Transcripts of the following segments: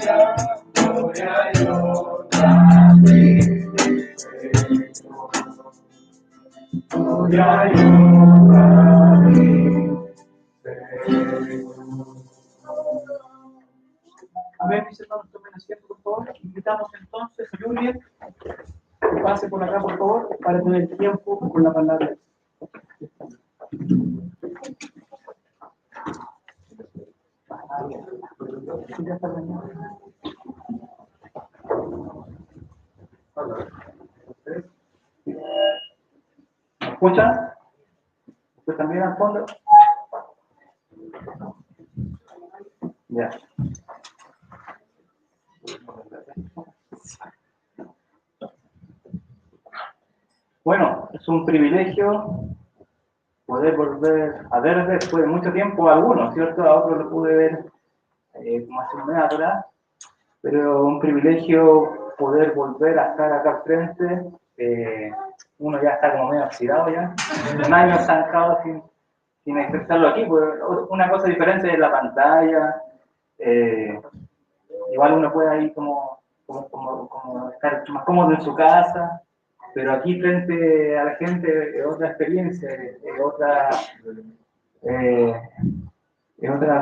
A ver, mis hermanos, tomen asiento, por favor. Invitamos entonces a Juliet que pase por acá, por favor, para tener tiempo con la palabra. ¿Me escuchan? ¿Usted también al fondo? Ya. Bueno, es un privilegio poder volver a ver después de mucho tiempo a algunos, ¿cierto? A otros lo pude ver como hace un mes atrás, pero un privilegio poder volver a estar acá al frente. Uno ya está como medio oxidado ya, un año estancado sin expresarlo aquí, pues una cosa diferente es la pantalla, igual uno puede ahí como estar más cómodo en su casa, pero aquí frente a la gente es otra experiencia, es otra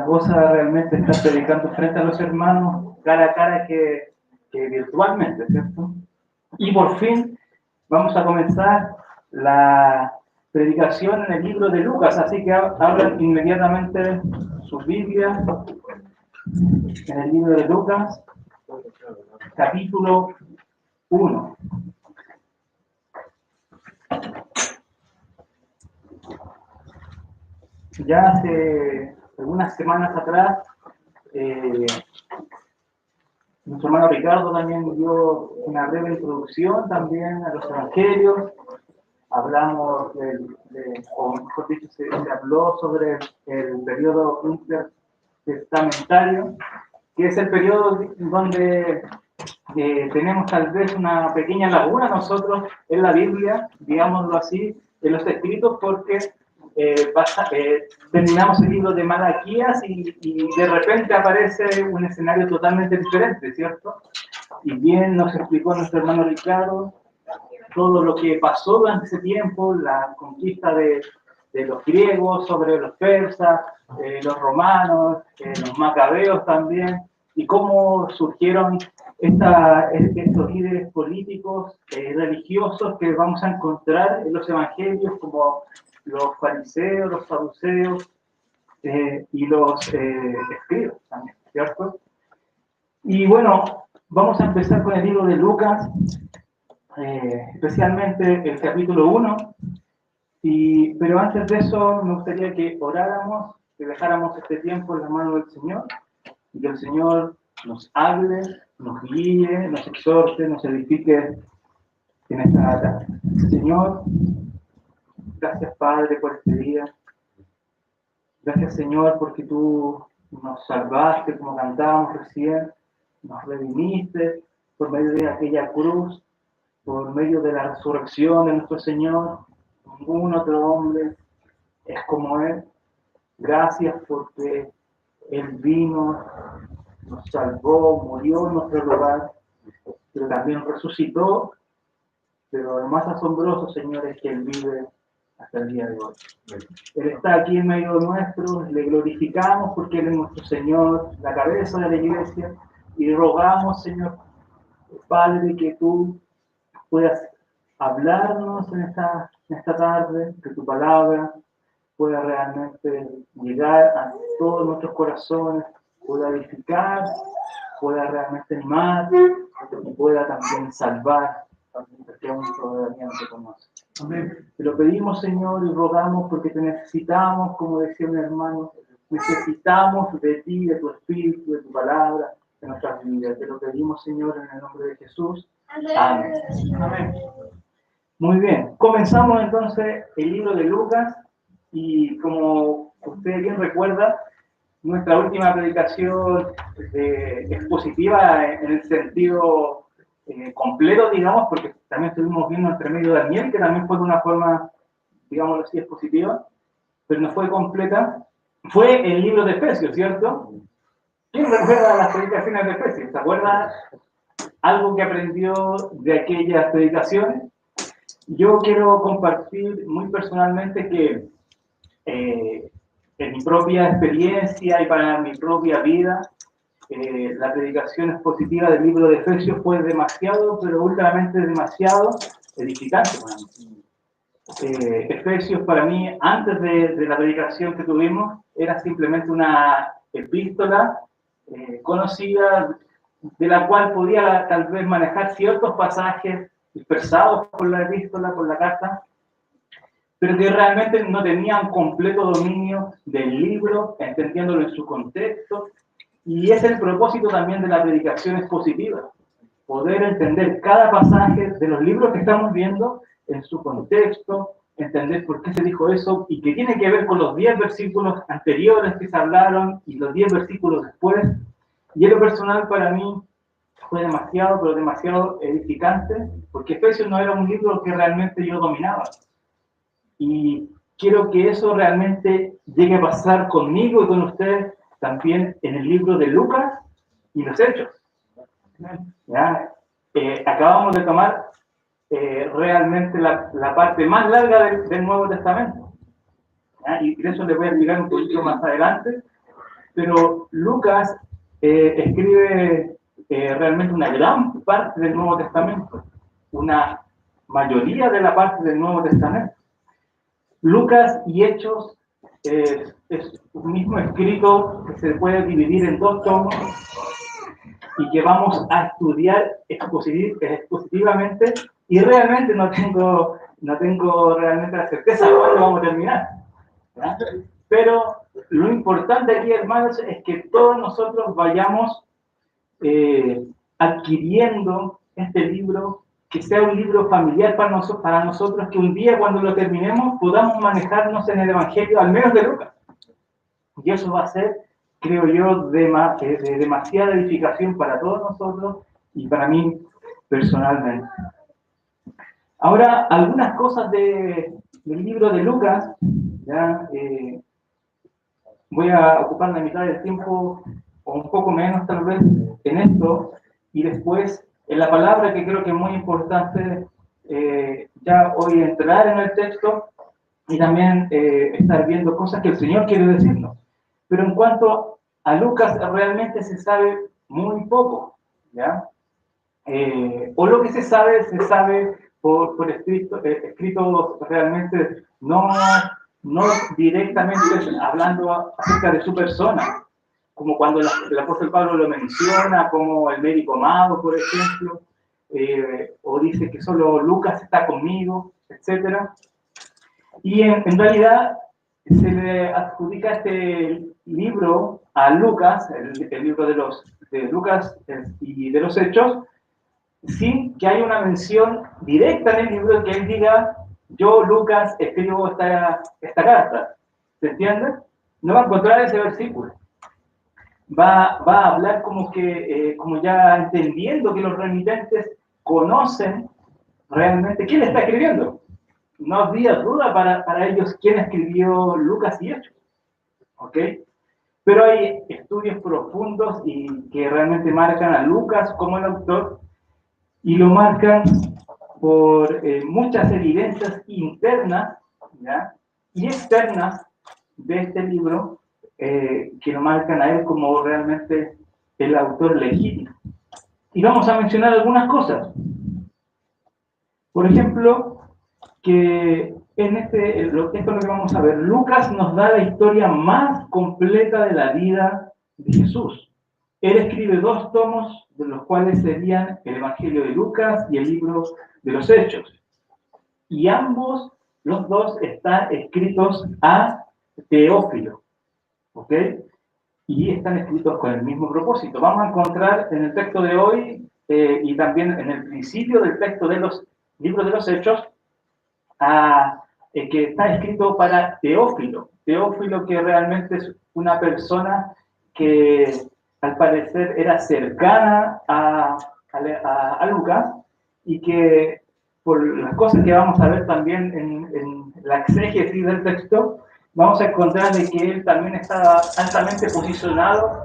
cosa realmente estar predicando frente a los hermanos cara a cara que virtualmente, ¿cierto? Y por fin vamos a comenzar la predicación en el libro de Lucas, así que abran inmediatamente sus Biblias en el libro de Lucas, capítulo 1. Ya hace algunas semanas atrás, nuestro hermano Ricardo también dio una breve introducción también a los evangelios. Hablamos o mejor dicho, se habló sobre el periodo intertestamentario, que es el periodo donde tenemos tal vez una pequeña laguna nosotros en la Biblia, digámoslo así, en los escritos, porque terminamos el libro de Malaquías y de repente aparece un escenario totalmente diferente, ¿cierto? Y bien nos explicó nuestro hermano Ricardo todo lo que pasó durante ese tiempo, la conquista de los griegos sobre los persas, los romanos, los macabeos también, y cómo surgieron estos líderes políticos, religiosos que vamos a encontrar en los evangelios, como los fariseos, los saduceos y los escribas también, ¿cierto? Y bueno, vamos a empezar con el libro de Lucas, especialmente el capítulo 1, pero antes de eso me gustaría que oráramos, que dejáramos este tiempo en la mano del Señor, y que el Señor nos hable, nos guíe, nos exhorte, nos edifique en esta tarde. Señor, gracias Padre por este día. Gracias Señor porque tú nos salvaste, como cantábamos recién, nos redimiste por medio de aquella cruz, por medio de la resurrección de nuestro Señor. Ningún otro hombre es como Él. Gracias porque Él vino, nos salvó, murió en nuestro lugar, pero también resucitó. Pero lo más asombroso, Señor, es que Él vive hasta el día de hoy. Él está aquí en medio nuestro, le glorificamos porque Él es nuestro Señor, la cabeza de la iglesia, y rogamos, Señor, Padre, que tú puedas hablarnos en esta tarde, que tu palabra pueda realmente llegar a todos nuestros corazones, pueda edificar, pueda realmente animar y pueda también salvar, porque aún todavía no te conoce. Amén. Te lo pedimos, Señor, y rogamos porque te necesitamos, como decía mi hermano, necesitamos de ti, de tu espíritu, de tu palabra, de nuestras vidas. Te lo pedimos, Señor, en el nombre de Jesús. Amén. Amén. Muy bien, comenzamos entonces el libro de Lucas y como usted bien recuerda, nuestra última predicación expositiva en el sentido completo, digamos, porque también estuvimos viendo entre medio de Daniel, que también fue de una forma, digámoslo así, expositiva, pero no fue completa, fue el libro de Efesios, ¿cierto? ¿Quién recuerda las predicaciones de Efesios? ¿Se acuerda algo que aprendió de aquellas predicaciones? Yo quiero compartir muy personalmente que en mi propia experiencia y para mi propia vida, la predicación expositiva del libro de Efesios fue demasiado, pero últimamente demasiado edificante para mí. Efesios para mí, antes de la predicación que tuvimos, era simplemente una epístola conocida, de la cual podía tal vez manejar ciertos pasajes dispersados por la epístola, por la carta, pero que realmente no tenían completo dominio del libro, entendiéndolo en su contexto. Y es el propósito también de la predicación expositiva, poder entender cada pasaje de los libros que estamos viendo en su contexto, entender por qué se dijo eso y que tiene que ver con los 10 versículos anteriores que se hablaron y los 10 versículos después. Y en lo personal para mí fue demasiado, pero demasiado edificante, porque Efesios no era un libro que realmente yo dominaba. Y quiero que eso realmente llegue a pasar conmigo y con ustedes también en el libro de Lucas y los Hechos. ¿Ya? Acabamos de tomar realmente la parte más larga del Nuevo Testamento. ¿Ya? Y eso les voy a explicar un poquito más adelante. Pero Lucas escribe realmente una gran parte del Nuevo Testamento, una mayoría de la parte del Nuevo Testamento. Lucas y Hechos es un mismo escrito que se puede dividir en 2 tomos y que vamos a estudiar expositivamente, y realmente no tengo realmente la certeza de cuándo vamos a terminar, ¿verdad? Pero lo importante aquí, hermanos, es que todos nosotros vayamos adquiriendo este libro, que sea un libro familiar para nosotros, que un día cuando lo terminemos podamos manejarnos en el Evangelio, al menos de Lucas. Y eso va a ser, creo yo, de demasiada edificación para todos nosotros y para mí personalmente. Ahora, algunas cosas del libro de Lucas, ¿ya? Voy a ocupar la mitad del tiempo, o un poco menos tal vez, en esto, y después en la palabra que creo que es muy importante, ya hoy entrar en el texto y también estar viendo cosas que el Señor quiere decirnos. Pero en cuanto a Lucas, realmente se sabe muy poco, ¿ya? O lo que se sabe por escritos realmente no directamente hablando acerca de su persona, como cuando el apóstol Pablo lo menciona, como el médico amado, por ejemplo, o dice que solo Lucas está conmigo, etc. Y en realidad se le adjudica este libro a Lucas, el libro de Lucas y de los Hechos, sin que haya una mención directa en el libro que él diga: yo, Lucas, escribo esta carta. ¿Se entiende? No va a encontrar ese versículo. Va a hablar como ya entendiendo que los remitentes conocen realmente quién le está escribiendo. No había duda para ellos quién escribió Lucas y Hechos. ¿Ok? Pero hay estudios profundos y que realmente marcan a Lucas como el autor, y lo marcan por muchas evidencias internas, ¿ya? Y externas de este libro, que lo marcan a él como realmente el autor legítimo. Y vamos a mencionar algunas cosas. Por ejemplo, que en esto es lo que vamos a ver. Lucas nos da la historia más completa de la vida de Jesús. Él escribe 2 tomos, de los cuales serían el Evangelio de Lucas y el libro de los Hechos. Y los dos, están escritos a Teófilo, ¿ok? Y están escritos con el mismo propósito. Vamos a encontrar en el texto de hoy y también en el principio del texto de los libros de los Hechos, que está escrito para Teófilo. Teófilo, que realmente es una persona que al parecer era cercana a Lucas, y que por las cosas que vamos a ver también en la exégesis del texto, vamos a encontrar de que él también estaba altamente posicionado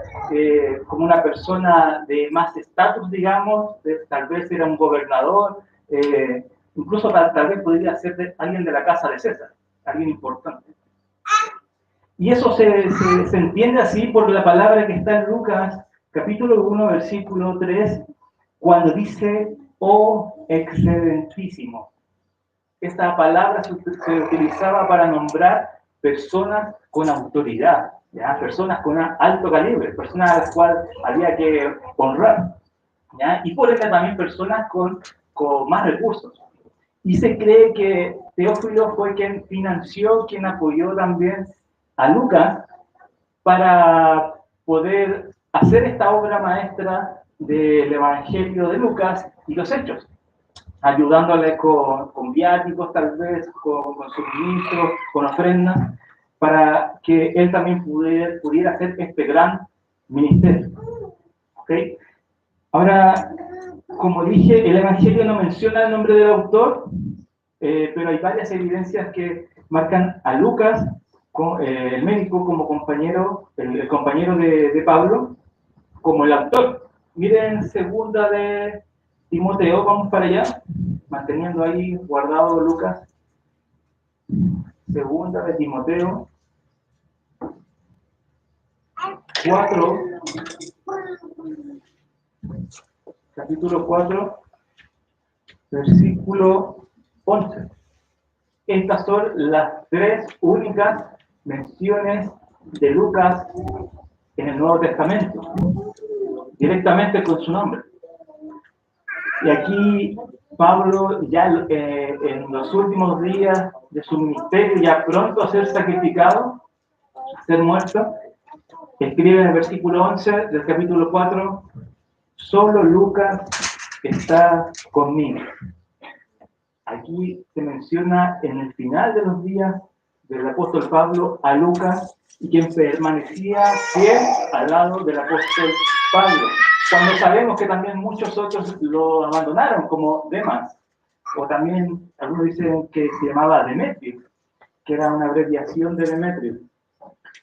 como una persona de más estatus, digamos, tal vez era un gobernador, incluso tal vez podría ser alguien de la casa de César, alguien importante. Y eso se entiende así por la palabra que está en Lucas, capítulo 1, versículo 3, cuando dice, oh excelentísimo. Esta palabra se utilizaba para nombrar personas con autoridad, ¿ya? Personas con alto calibre, personas a las cuales había que honrar, ¿ya? Y por eso también personas con más recursos. Y se cree que Teófilo fue quien financió, quien apoyó también a Lucas para poder hacer esta obra maestra del Evangelio de Lucas y los Hechos, ayudándole con viáticos, tal vez, con suministros, con ofrendas, para que él también pudiera hacer este gran ministerio. ¿Okay? Ahora, como dije, el Evangelio no menciona el nombre del autor, pero hay varias evidencias que marcan a Lucas, el médico, como compañero, el compañero de Pablo, como el autor. Miren, segunda de Timoteo, vamos para allá, manteniendo ahí guardado Lucas. Segunda de Timoteo 4, capítulo 4, versículo 11. Estas son las tres únicas menciones de Lucas en el Nuevo Testamento, directamente con su nombre. Y aquí Pablo, ya en los últimos días de su ministerio, ya pronto a ser sacrificado, a ser muerto, escribe en el versículo 11 del capítulo 4, solo Lucas está conmigo. Aquí se menciona en el final de los días del apóstol Pablo a Lucas y quien permanecía fiel al lado del apóstol Pablo. Cuando sabemos que también muchos otros lo abandonaron, como Demas, o también algunos dicen que se llamaba Demetrio, que era una abreviación de Demetrio.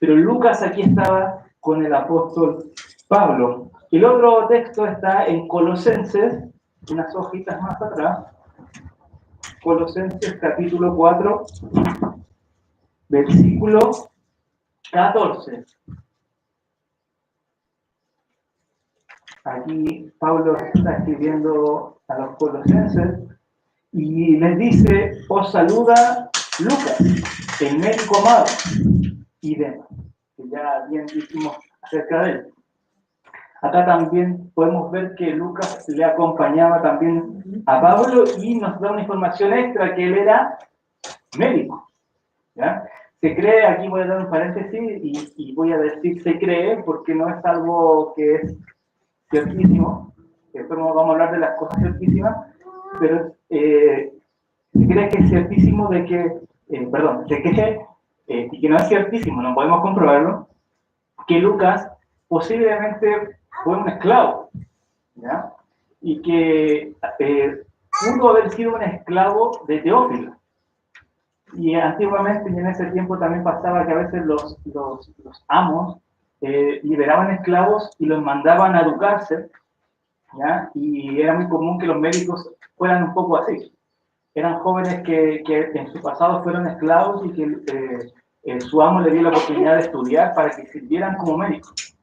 Pero Lucas aquí estaba con el apóstol Pablo. El otro texto está en Colosenses, unas hojitas más atrás. Colosenses capítulo 4, versículo 14. Aquí Pablo está escribiendo a los colosenses y les dice, os saluda Lucas, el médico amado, y Demas, que ya bien dijimos acerca de él. Acá también podemos ver que Lucas le acompañaba también a Pablo y nos da una información extra que él era médico. ¿Ya? Se cree, aquí voy a dar un paréntesis y voy a decir se cree porque no es algo que es ciertísimo, después vamos a hablar de las cosas ciertísimas, pero se cree que es ciertísimo de que, se cree, y que no es ciertísimo, no podemos comprobarlo, que Lucas posiblemente fue un esclavo, ¿ya? Y que pudo haber sido un esclavo de Teófilo. Y antiguamente, y en ese tiempo también pasaba que a veces los amos liberaban esclavos y los mandaban a educarse, ¿ya? Y era muy común que los médicos fueran un poco así. Eran jóvenes que en su pasado fueron esclavos y que su amo le dio la oportunidad de estudiar para que sirvieran como médicos.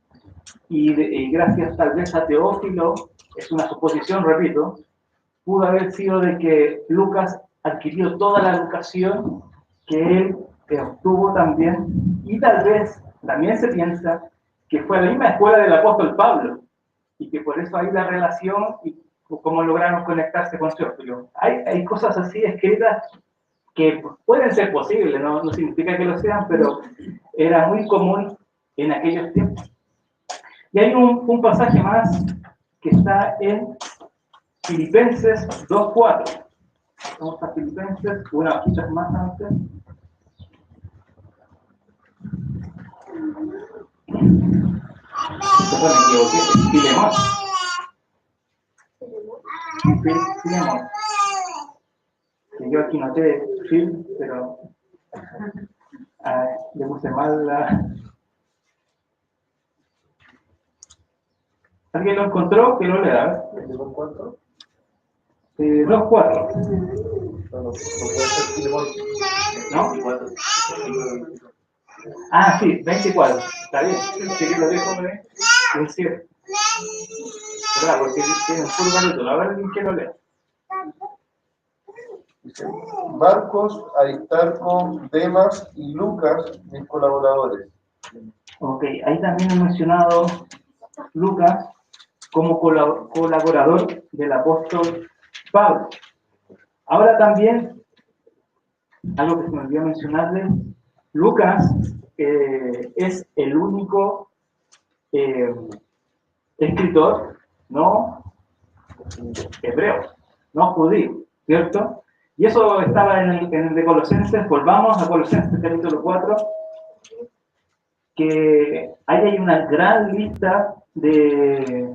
Y gracias tal vez a Teófilo, es una suposición, repito, pudo haber sido de que Lucas adquirió toda la educación que él obtuvo también, y tal vez también se piensa que fue a la misma escuela del apóstol Pablo, y que por eso hay la relación y cómo lograron conectarse con Teófilo. Hay cosas así escritas que pueden ser posibles, no significa que lo sean, pero era muy común en aquellos tiempos. Y hay un pasaje más que está en Filipenses 2:4. Vamos a Filipenses, una hojita más antes. Perdón, me equivoqué, Filemón. Filemón. Que yo aquí noté Phil, pero Le puse mal la... ¿Alguien lo encontró? Que lo lea. ¿Cuánto? 2:4. No puede ser Filemón. ¿No? Ah, sí, 24. Está bien. Sí, que lo dejo, es cierto. ¿Verdad? Porque tiene un puro capítulo. A ver, alguien que lo lea. Dice, Marcos, Aristarco, Demas y Lucas, mis colaboradores. Ok, ahí también he mencionado Lucas como colaborador del apóstol Pablo. Ahora también, algo que se me olvidó mencionarles, Lucas es el único escritor no hebreo, no judío, ¿cierto? Y eso estaba en el de Colosenses. Volvamos a Colosenses capítulo 4, que ahí hay una gran lista de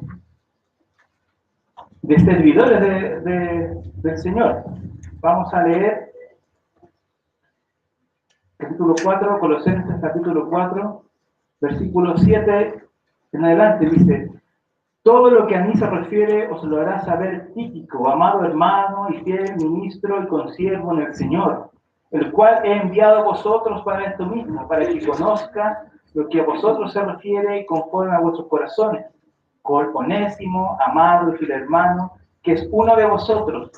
servidores del Señor. Vamos a leer capítulo 4, Colosenses capítulo 4, versículo 7 en adelante. Dice: todo lo que a mí se refiere os lo hará saber Tíquico, amado hermano y fiel ministro y consiervo en el Señor, el cual he enviado a vosotros para esto mismo, para que conozca lo que a vosotros se refiere conforme a vuestros corazones. Con Onésimo, amado y fiel hermano, que es uno de vosotros.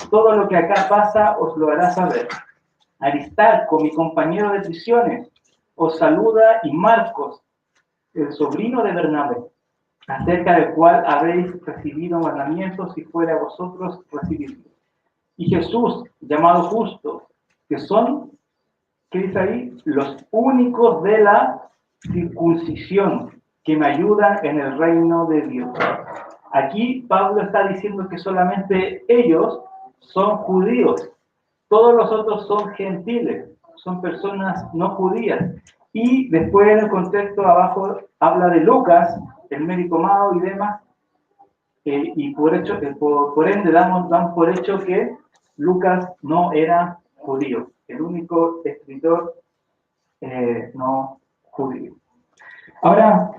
Todo lo que acá pasa os lo hará saber. Aristarco, mi compañero de prisiones, os saluda, y Marcos, el sobrino de Bernabé, acerca del cual habéis recibido mandamientos y fuera a vosotros recibirlos. Y Jesús, llamado Justo, que son, ¿qué dice ahí? Los únicos de la circuncisión que me ayudan en el reino de Dios. Aquí Pablo está diciendo que solamente ellos son judíos, todos los otros son gentiles, son personas no judías. Y después en el contexto abajo habla de Lucas, el médico mago y demás, y por ende damos por hecho que Lucas no era judío, el único escritor no judío. Ahora,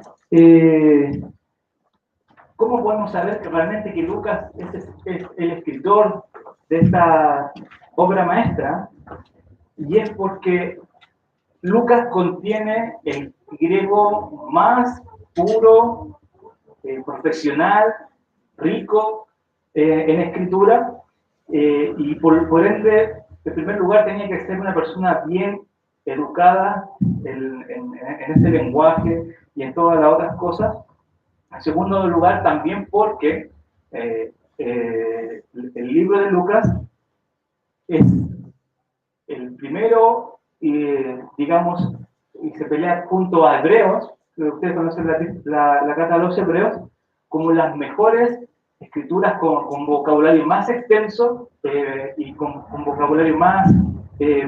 ¿cómo podemos saber que realmente que Lucas es el escritor de esta obra maestra? Y es porque Lucas contiene el griego más puro, profesional, rico en escritura, y por ende, en primer lugar, tenía que ser una persona bien educada en este lenguaje y en todas las otras cosas. En segundo lugar, también porque el libro de Lucas es el primero, digamos, y se pelea junto a Hebreos, que ustedes conocen la carta a los Hebreos, como las mejores escrituras con vocabulario más extenso y con vocabulario más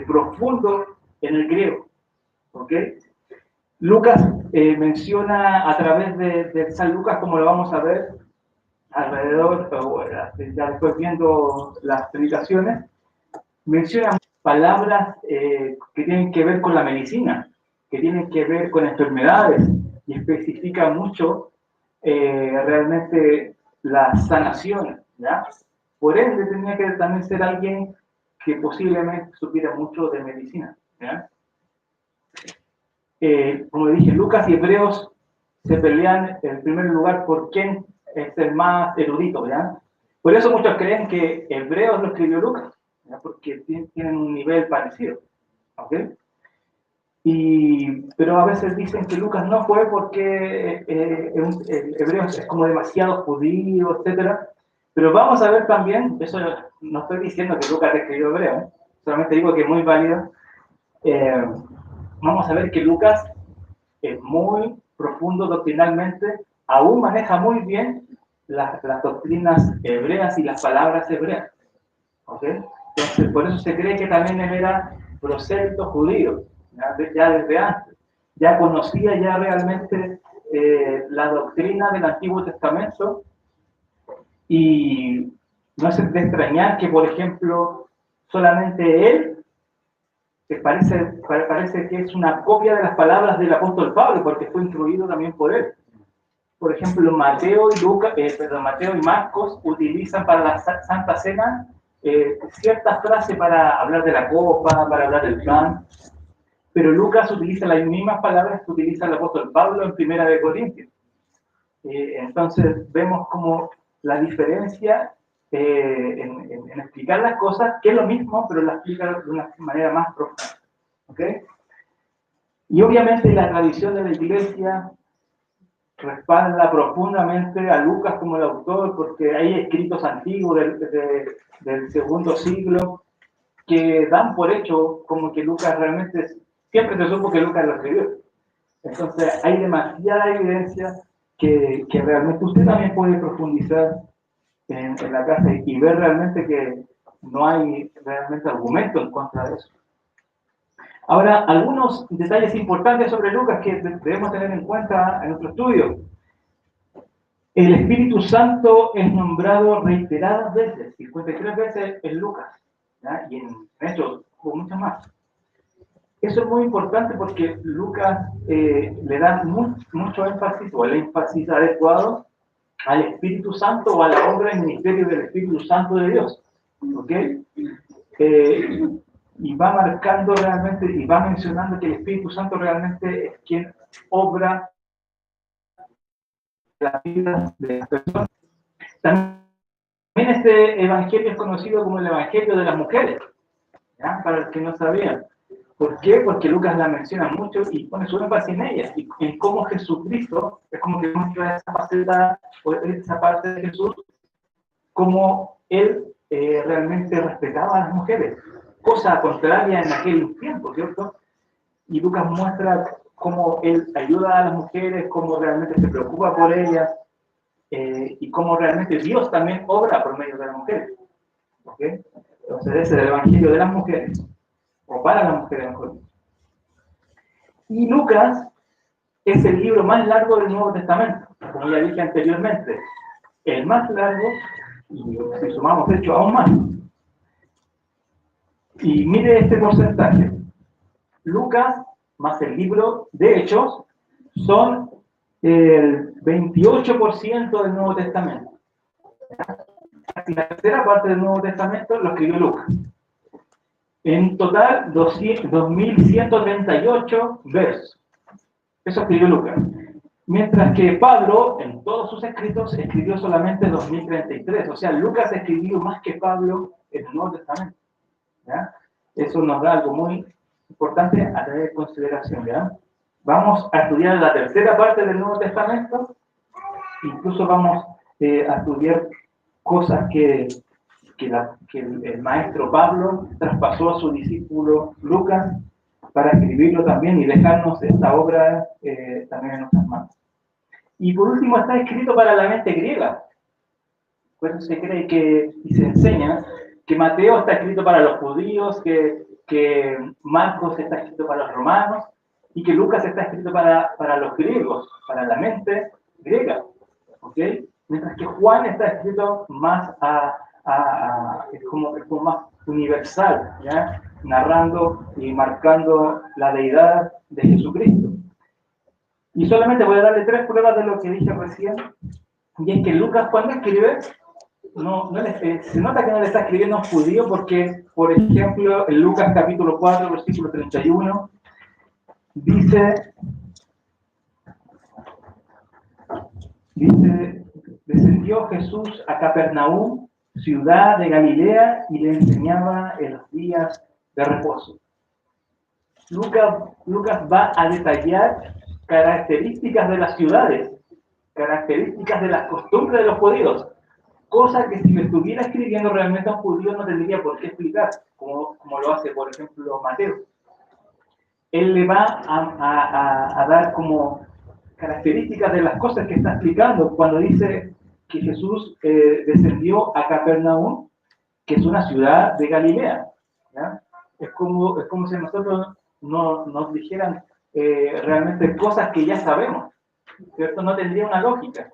profundo en el griego. ¿Ok? Lucas menciona a través de San Lucas, como lo vamos a ver alrededor, ya después viendo las predicaciones, menciona palabras que tienen que ver con la medicina, que tienen que ver con enfermedades, y especifica mucho realmente la sanación, ¿ya? Por ende, tenía que también ser alguien que posiblemente supiera mucho de medicina, ¿ya? Como dije, Lucas y Hebreos se pelean en primer lugar por quién es el más erudito, ¿ya? Por eso muchos creen que Hebreos lo escribió Lucas, ¿ya? Porque tienen un nivel parecido, ¿ok? Pero a veces dicen que Lucas no fue porque el Hebreos es como demasiado judío, etc. Pero vamos a ver también, eso no estoy diciendo que Lucas escribió Hebreo, solamente digo que es muy válido. Vamos a ver que Lucas es muy profundo doctrinalmente, aún maneja muy bien las doctrinas hebreas y las palabras hebreas. ¿Ok? Entonces, por eso se cree que también él era prosélito judío, ya desde antes. Ya conocía ya realmente la doctrina del Antiguo Testamento, y no es de extrañar que, por ejemplo, solamente él parece que es una copia de las palabras del apóstol Pablo, porque fue instruido también por él. Por ejemplo, Mateo y Marcos utilizan para la Santa Cena ciertas frases para hablar de la copa, para hablar del pan, pero Lucas utiliza las mismas palabras que utiliza el apóstol Pablo en Primera de Corintios. Entonces vemos como la diferencia en explicar las cosas, que es lo mismo, pero la explica de una manera más profunda. ¿Okay? Y obviamente la tradición de la Iglesia respalda profundamente a Lucas como el autor, porque hay escritos antiguos del segundo siglo que dan por hecho como que Lucas realmente, siempre se supo que Lucas lo escribió. Entonces hay demasiada evidencia que realmente usted también puede profundizar en la casa y ver realmente que no hay realmente argumento en contra de eso. Ahora, algunos detalles importantes sobre Lucas que debemos tener en cuenta en nuestro estudio. El Espíritu Santo es nombrado reiteradas veces, 53 veces en Lucas, ¿ya? Y en Hechos, con muchas más. Eso es muy importante porque Lucas le da mucho énfasis, o el énfasis adecuado, al Espíritu Santo o a la obra y ministerio del Espíritu Santo de Dios. ¿Ok? Y va marcando realmente, y va mencionando que el Espíritu Santo realmente es quien obra la vida de las personas. También este evangelio es conocido como el evangelio de las mujeres, ¿ya? Para los que no sabían. ¿Por qué? Porque Lucas la menciona mucho y pone su énfasis en ella, y en cómo Jesucristo es como que muestra esa faceta, o esa parte de Jesús, cómo él realmente respetaba a las mujeres, cosa contraria en aquel tiempo, ¿cierto? Y Lucas muestra cómo él ayuda a las mujeres, cómo realmente se preocupa por ellas, y cómo realmente Dios también obra por medio de las mujeres. ¿Okay? Entonces ese es el evangelio de las mujeres, o para las mujeres mejor. Y Lucas es el libro más largo del Nuevo Testamento, como ya dije anteriormente, el más largo, y si sumamos de hecho aún más. Y mire este porcentaje. Lucas más el libro de Hechos son el 28% del Nuevo Testamento. Casi la tercera parte del Nuevo Testamento lo escribió Lucas. En total, 2.138 versos. Eso escribió Lucas. Mientras que Pablo, en todos sus escritos, escribió solamente 2.033. O sea, Lucas escribió más que Pablo en el Nuevo Testamento. ¿Ya? Eso nos da algo muy importante a tener en consideración. ¿Ya? Vamos a estudiar la tercera parte del Nuevo Testamento. Incluso vamos a estudiar cosas que el maestro Pablo traspasó a su discípulo Lucas para escribirlo también y dejarnos esta obra también en nuestras manos. Y por último, está escrito para la mente griega. Por eso se cree y se enseña que Mateo está escrito para los judíos, que Marcos está escrito para los romanos y que Lucas está escrito para los griegos, para la mente griega. ¿Okay? Mientras que Juan está escrito más es como más universal, ¿ya? Narrando y marcando la deidad de Jesucristo. Y solamente voy a darle 3 pruebas de lo que dije recién, y es que Lucas cuando escribe, se nota que no le está escribiendo a un judío porque, por ejemplo, en Lucas capítulo 4, versículo 31, dice, descendió Jesús a Capernaum, ciudad de Galilea, y le enseñaba en los días de reposo. Lucas va a detallar características de las ciudades, características de las costumbres de los judíos, cosa que si me estuviera escribiendo realmente a un judío no tendría por qué explicar, como lo hace, por ejemplo, Mateo. Él le va a dar como características de las cosas que está explicando cuando dice que Jesús descendió a Capernaum, que es una ciudad de Galilea. ¿Ya? Es como si nosotros nos dijeran realmente cosas que ya sabemos, ¿cierto? No tendría una lógica.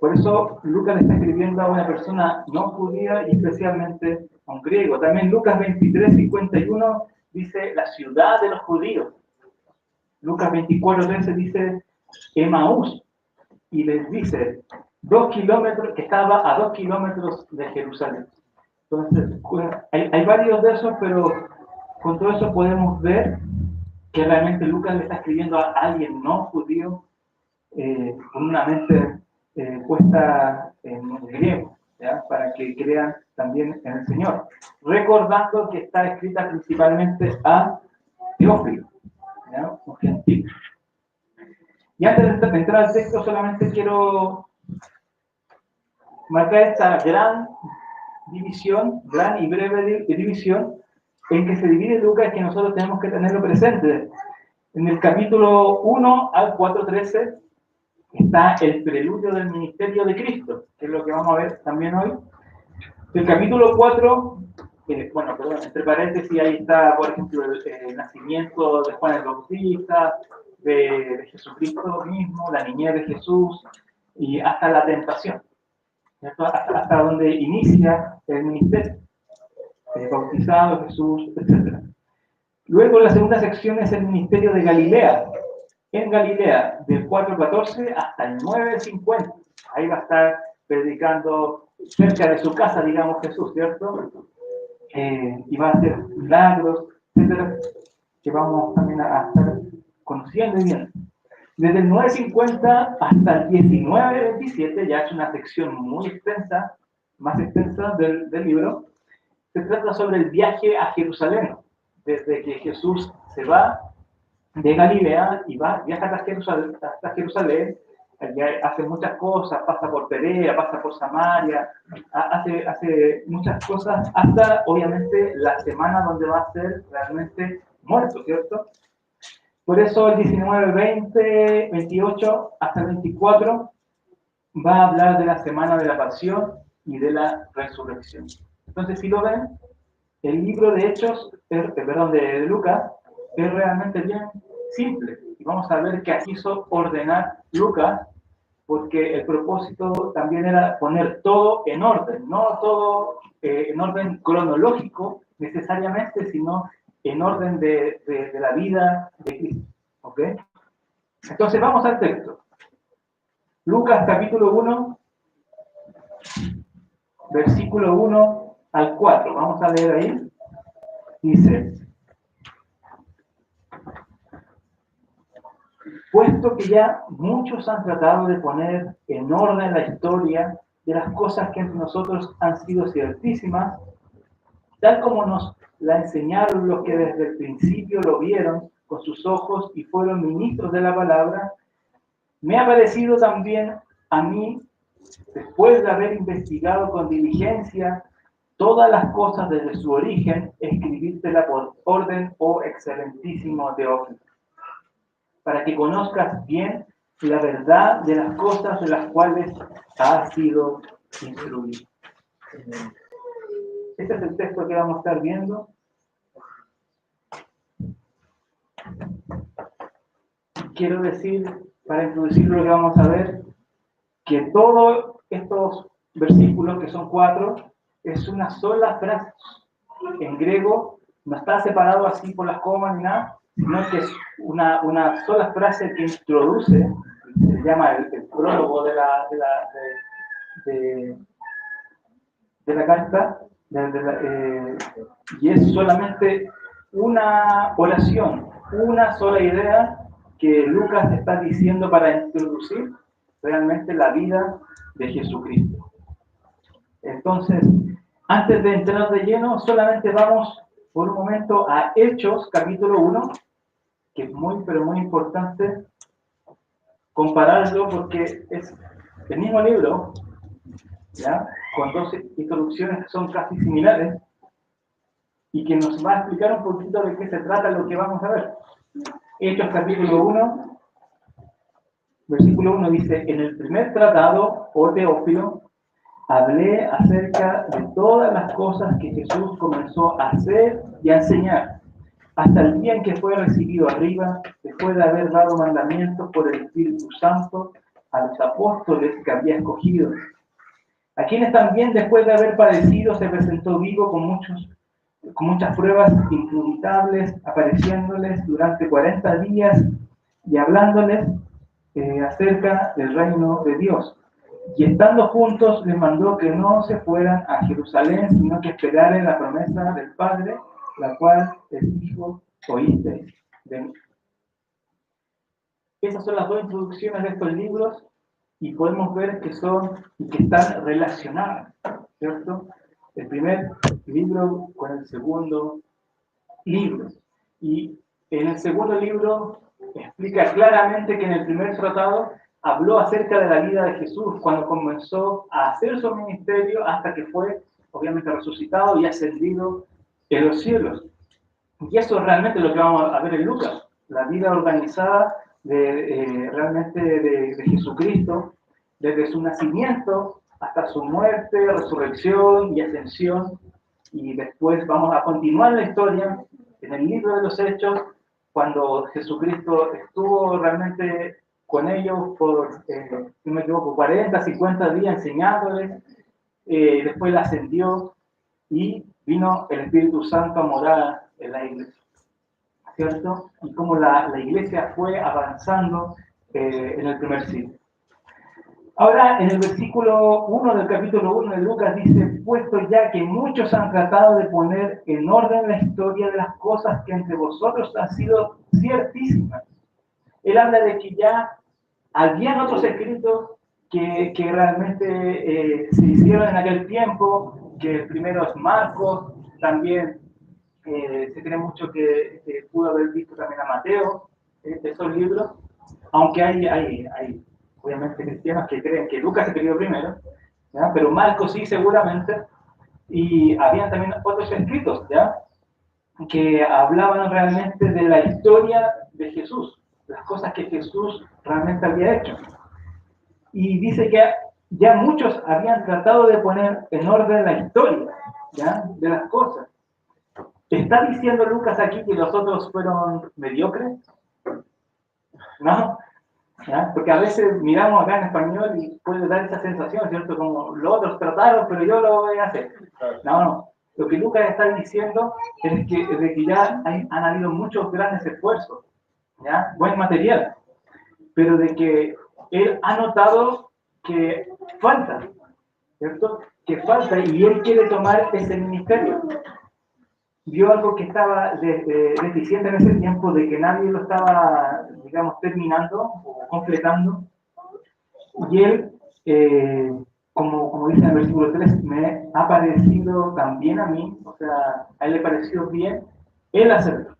Por eso Lucas le está escribiendo a una persona no judía y especialmente a un griego. También Lucas 23:51 dice la ciudad de los judíos. Lucas 24:13 dice Emaús, y les dice 2 kilómetros, que estaba a 2 kilómetros de Jerusalén. Entonces, hay varios de esos, pero con todo eso podemos ver que realmente Lucas le está escribiendo a alguien no judío, con una mente puesta en griego, ¿ya? Para que crean también en el Señor. Recordando que está escrita principalmente a Teófilo, ¿ya? Un gentil. Y antes de entrar al texto, solamente quiero marcar esta gran división, gran y breve división, en que se divide Lucas, que nosotros tenemos que tenerlo presente. En el capítulo 1 al 4:13 está el preludio del ministerio de Cristo, que es lo que vamos a ver también hoy. El capítulo 4, entre paréntesis, ahí está, por ejemplo, el nacimiento de Juan el Bautista, de Jesucristo mismo, la niñez de Jesús, y hasta la tentación, hasta donde inicia el ministerio, bautizado Jesús, etc. Luego la segunda sección es el ministerio de Galilea. En Galilea, del 4:14 hasta el 9:50. Ahí va a estar predicando cerca de su casa, digamos, Jesús, ¿cierto? Y va a hacer milagros, etcétera, que vamos también a estar conociendo y viendo. Desde el 9:50 hasta el 19:27, ya es una sección muy extensa, más extensa del libro. Se trata sobre el viaje a Jerusalén, desde que Jesús se va de Galilea y viaja hasta Jerusalén, allá hace muchas cosas, pasa por Perea, pasa por Samaria, hace muchas cosas, hasta obviamente la semana donde va a ser realmente muerto, ¿cierto? Por eso el 19, 20, 28 hasta el 24 va a hablar de la semana de la pasión y de la resurrección. Entonces, si lo ven, el libro de Hechos, de Lucas, es realmente bien simple. Y vamos a ver qué quiso ordenar Lucas, porque el propósito también era poner todo en orden, no todo en orden cronológico necesariamente, sino en orden de la vida de Cristo. ¿Ok? Entonces vamos al texto. Lucas capítulo 1, versículo 1 al 4. Vamos a leer ahí. Dice: puesto que ya muchos han tratado de poner en orden la historia de las cosas que entre nosotros han sido ciertísimas, tal como nos la enseñaron los que desde el principio lo vieron con sus ojos y fueron ministros de la palabra, me ha parecido también a mí, después de haber investigado con diligencia todas las cosas desde su origen, escribírtela por orden, oh excelentísimo Teófilo, para que conozcas bien la verdad de las cosas de las cuales has sido instruido. Este es el texto que vamos a estar viendo. Quiero decir, para introducir lo que vamos a ver, que todos estos versículos, que son 4, es una sola frase. En griego no está separado así por las comas ni nada, sino que es una sola frase que introduce, se llama el prólogo de la carta, y es solamente una oración, una sola idea que Lucas está diciendo para introducir realmente la vida de Jesucristo. Entonces, antes de entrar de lleno, solamente vamos por un momento a Hechos, capítulo 1, que es muy, pero muy importante compararlo porque es el mismo libro, ¿ya? Con dos introducciones que son casi similares y que nos va a explicar un poquito de qué se trata lo que vamos a ver. Hechos, capítulo 1, versículo 1 dice: en el primer tratado, oh Teófilo, hablé acerca de todas las cosas que Jesús comenzó a hacer y a enseñar, hasta el día en que fue recibido arriba, después de haber dado mandamientos por el Espíritu Santo a los apóstoles que había escogido, a quienes también después de haber padecido se presentó vivo con muchos con muchas pruebas indubitables, apareciéndoles durante 40 días y hablándoles acerca del reino de Dios. Y estando juntos, les mandó que no se fueran a Jerusalén, sino que esperaran la promesa del Padre, la cual les dijo: oísteis de mí. Esas son las dos introducciones de estos libros, y podemos ver que son y que están relacionadas, ¿cierto? El primer libro con el segundo libro. Y en el segundo libro explica claramente que en el primer tratado habló acerca de la vida de Jesús cuando comenzó a hacer su ministerio hasta que fue, obviamente, resucitado y ascendido en los cielos. Y eso es realmente lo que vamos a ver en Lucas, la vida organizada realmente de Jesucristo, desde su nacimiento hasta su muerte, resurrección y ascensión. Y después vamos a continuar la historia en el libro de los Hechos, cuando Jesucristo estuvo realmente con ellos por, no me equivoco, 40, 50 días enseñándoles, después la ascendió y vino el Espíritu Santo a morar en la iglesia, ¿cierto? Y cómo la iglesia fue avanzando en el primer siglo. Ahora, en el versículo 1 del capítulo 1 de Lucas dice: puesto ya que muchos han tratado de poner en orden la historia de las cosas que entre vosotros han sido ciertísimas. Él habla de que ya habían otros escritos que realmente se hicieron en aquel tiempo, que el primero es Marcos, también se cree mucho que pudo haber visto también a Mateo, esos libros, aunque hay obviamente cristianos que creen que Lucas escribió primero, ¿ya? Pero Marcos sí, seguramente, y había también otros escritos, ¿ya?, que hablaban realmente de la historia de Jesús, las cosas que Jesús realmente había hecho. Y dice que ya muchos habían tratado de poner en orden la historia, ¿ya?, de las cosas. ¿Está diciendo Lucas aquí que los otros fueron mediocres? ¿No? ¿Ya? Porque a veces miramos acá en español y puede dar esa sensación, ¿cierto? Como los otros trataron, pero yo lo voy a hacer. No. Lo que Lucas está diciendo es que ya han habido muchos grandes esfuerzos, ¿ya?, buen material, pero de que él ha notado que falta, ¿cierto? Que falta, y él quiere tomar ese ministerio. Vio algo que estaba deficiente en ese tiempo, de que nadie lo estaba, digamos, terminando o completando, y él, como dice en el versículo 3, me ha parecido también a mí, o sea, a él le pareció bien él hacerlo,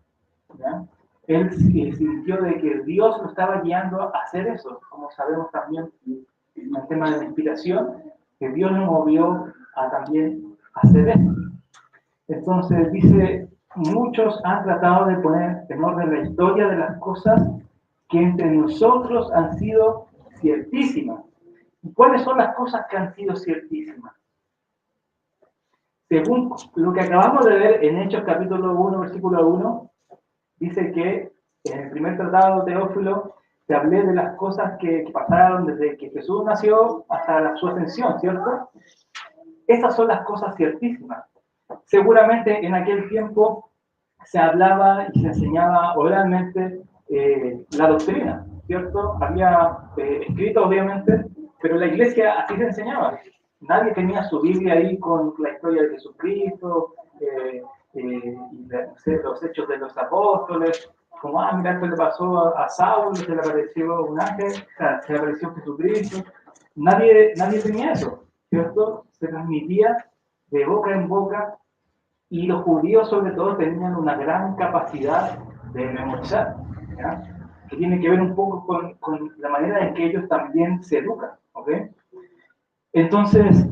¿ya? Él sintió de que Dios lo estaba guiando a hacer eso, como sabemos también en el tema de la inspiración, que Dios lo movió a también hacer eso. Entonces dice: muchos han tratado de poner en orden la historia de las cosas que entre nosotros han sido ciertísimas. ¿Y cuáles son las cosas que han sido ciertísimas? Según lo que acabamos de ver en Hechos capítulo 1, versículo 1, dice que en el primer tratado de Teófilo te hablé de las cosas que pasaron desde que Jesús nació hasta su ascensión, ¿cierto? Esas son las cosas ciertísimas. Seguramente en aquel tiempo se hablaba y se enseñaba oralmente la doctrina, ¿cierto? Había escrito, obviamente, pero la iglesia así se enseñaba. Nadie tenía su Biblia ahí con la historia de Jesucristo, los hechos de los apóstoles, como, mira, esto le pasó a Saulo, se le apareció un ángel, o sea, se le apareció Jesucristo. Nadie tenía eso, ¿cierto? Se transmitía de boca en boca, y los judíos sobre todo tenían una gran capacidad de memorizar, ¿ya?, que tiene que ver un poco con la manera en que ellos también se educan, ¿ok? Entonces,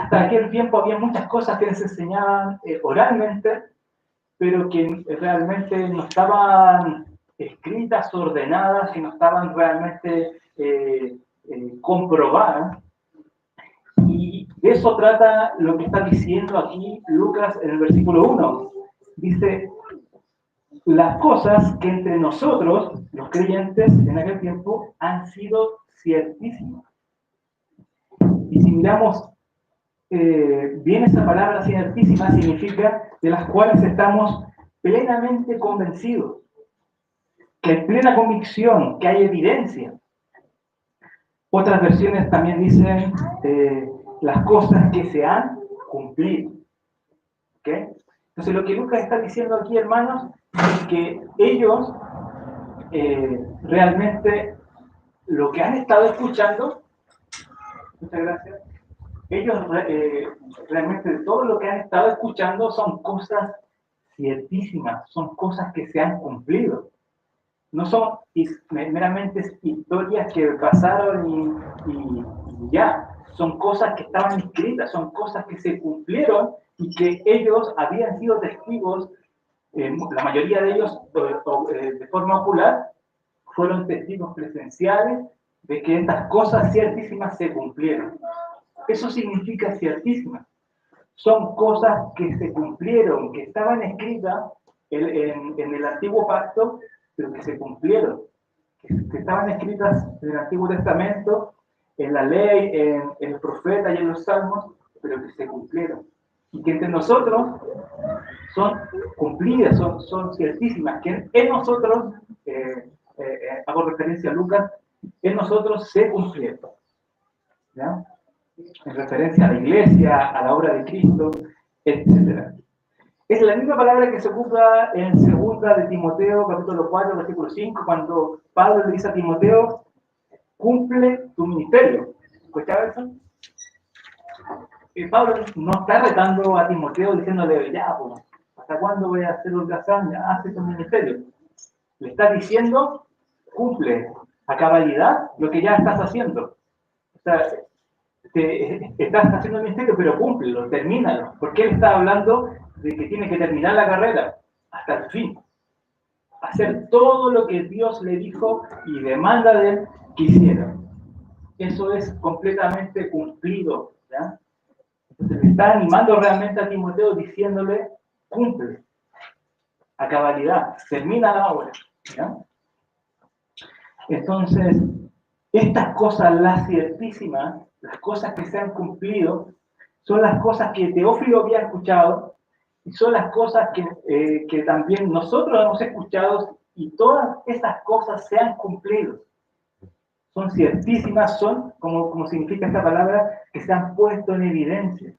hasta aquel tiempo había muchas cosas que se enseñaban oralmente, pero que realmente no estaban escritas, ordenadas, y no estaban realmente comprobadas. Y de eso trata lo que está diciendo aquí Lucas en el versículo 1. Dice: las cosas que entre nosotros, los creyentes, en aquel tiempo, han sido ciertísimas. Y si miramos viene esa palabra ciertísima, significa de las cuales estamos plenamente convencidos, que hay plena convicción, que hay evidencia. Otras versiones también dicen las cosas que se han cumplido. ¿Okay? Entonces lo que Lucas está diciendo aquí, hermanos, es que ellos realmente lo que han estado escuchando, muchas gracias, ellos realmente todo lo que han estado escuchando son cosas ciertísimas, son cosas que se han cumplido. No son meramente historias que pasaron y ya, son cosas que estaban escritas, son cosas que se cumplieron y que ellos habían sido testigos, la mayoría de ellos de forma ocular, fueron testigos presenciales de que estas cosas ciertísimas se cumplieron. Eso significa ciertísimas. Son cosas que se cumplieron, que estaban escritas en el antiguo pacto, pero que se cumplieron, que estaban escritas en el Antiguo Testamento, en la ley, en el profeta y en los salmos, pero que se cumplieron. Y que entre nosotros son cumplidas, son ciertísimas, que en nosotros, hago referencia a Lucas, en nosotros se cumplieron. ¿Ya? En referencia a la iglesia, a la obra de Cristo, etc. Es la misma palabra que se ocupa en 2 de Timoteo, capítulo 4, versículo 5, cuando Pablo le dice a Timoteo, cumple tu ministerio. ¿Escuchaba eso? Pablo no está retando a Timoteo diciéndole, ya, pues, ¿hasta cuándo voy a hacer holgazán? Ya, hace tu ministerio. Le está diciendo, cumple a cabalidad lo que ya estás haciendo. O sea, estás haciendo el ministerio, pero cúmplelo, termínalo. Porque él está hablando de que tiene que terminar la carrera hasta el fin. Hacer todo lo que Dios le dijo y demanda de él que hiciera. Eso es completamente cumplido. ¿Ya? Entonces le está animando realmente a Timoteo diciéndole, cumple a cabalidad, termina la obra. ¿Ya? Entonces, estas cosas, las ciertísimas, las cosas que se han cumplido, son las cosas que Teófilo había escuchado y son las cosas que también nosotros hemos escuchado y todas esas cosas se han cumplido. Son ciertísimas, son, como significa esta palabra, que se han puesto en evidencia.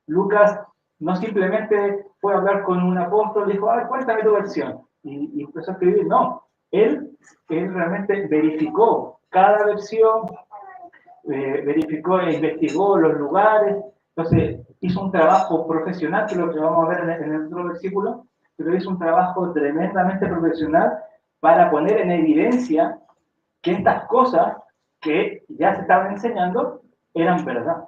Lucas no simplemente fue a hablar con un apóstol y dijo, cuéntame tu versión, y empezó a escribir, no. Él realmente verificó cada versión, verificó e investigó los lugares, entonces hizo un trabajo profesional, que es lo que vamos a ver en el otro versículo, pero hizo un trabajo tremendamente profesional para poner en evidencia que estas cosas que ya se estaban enseñando eran verdad.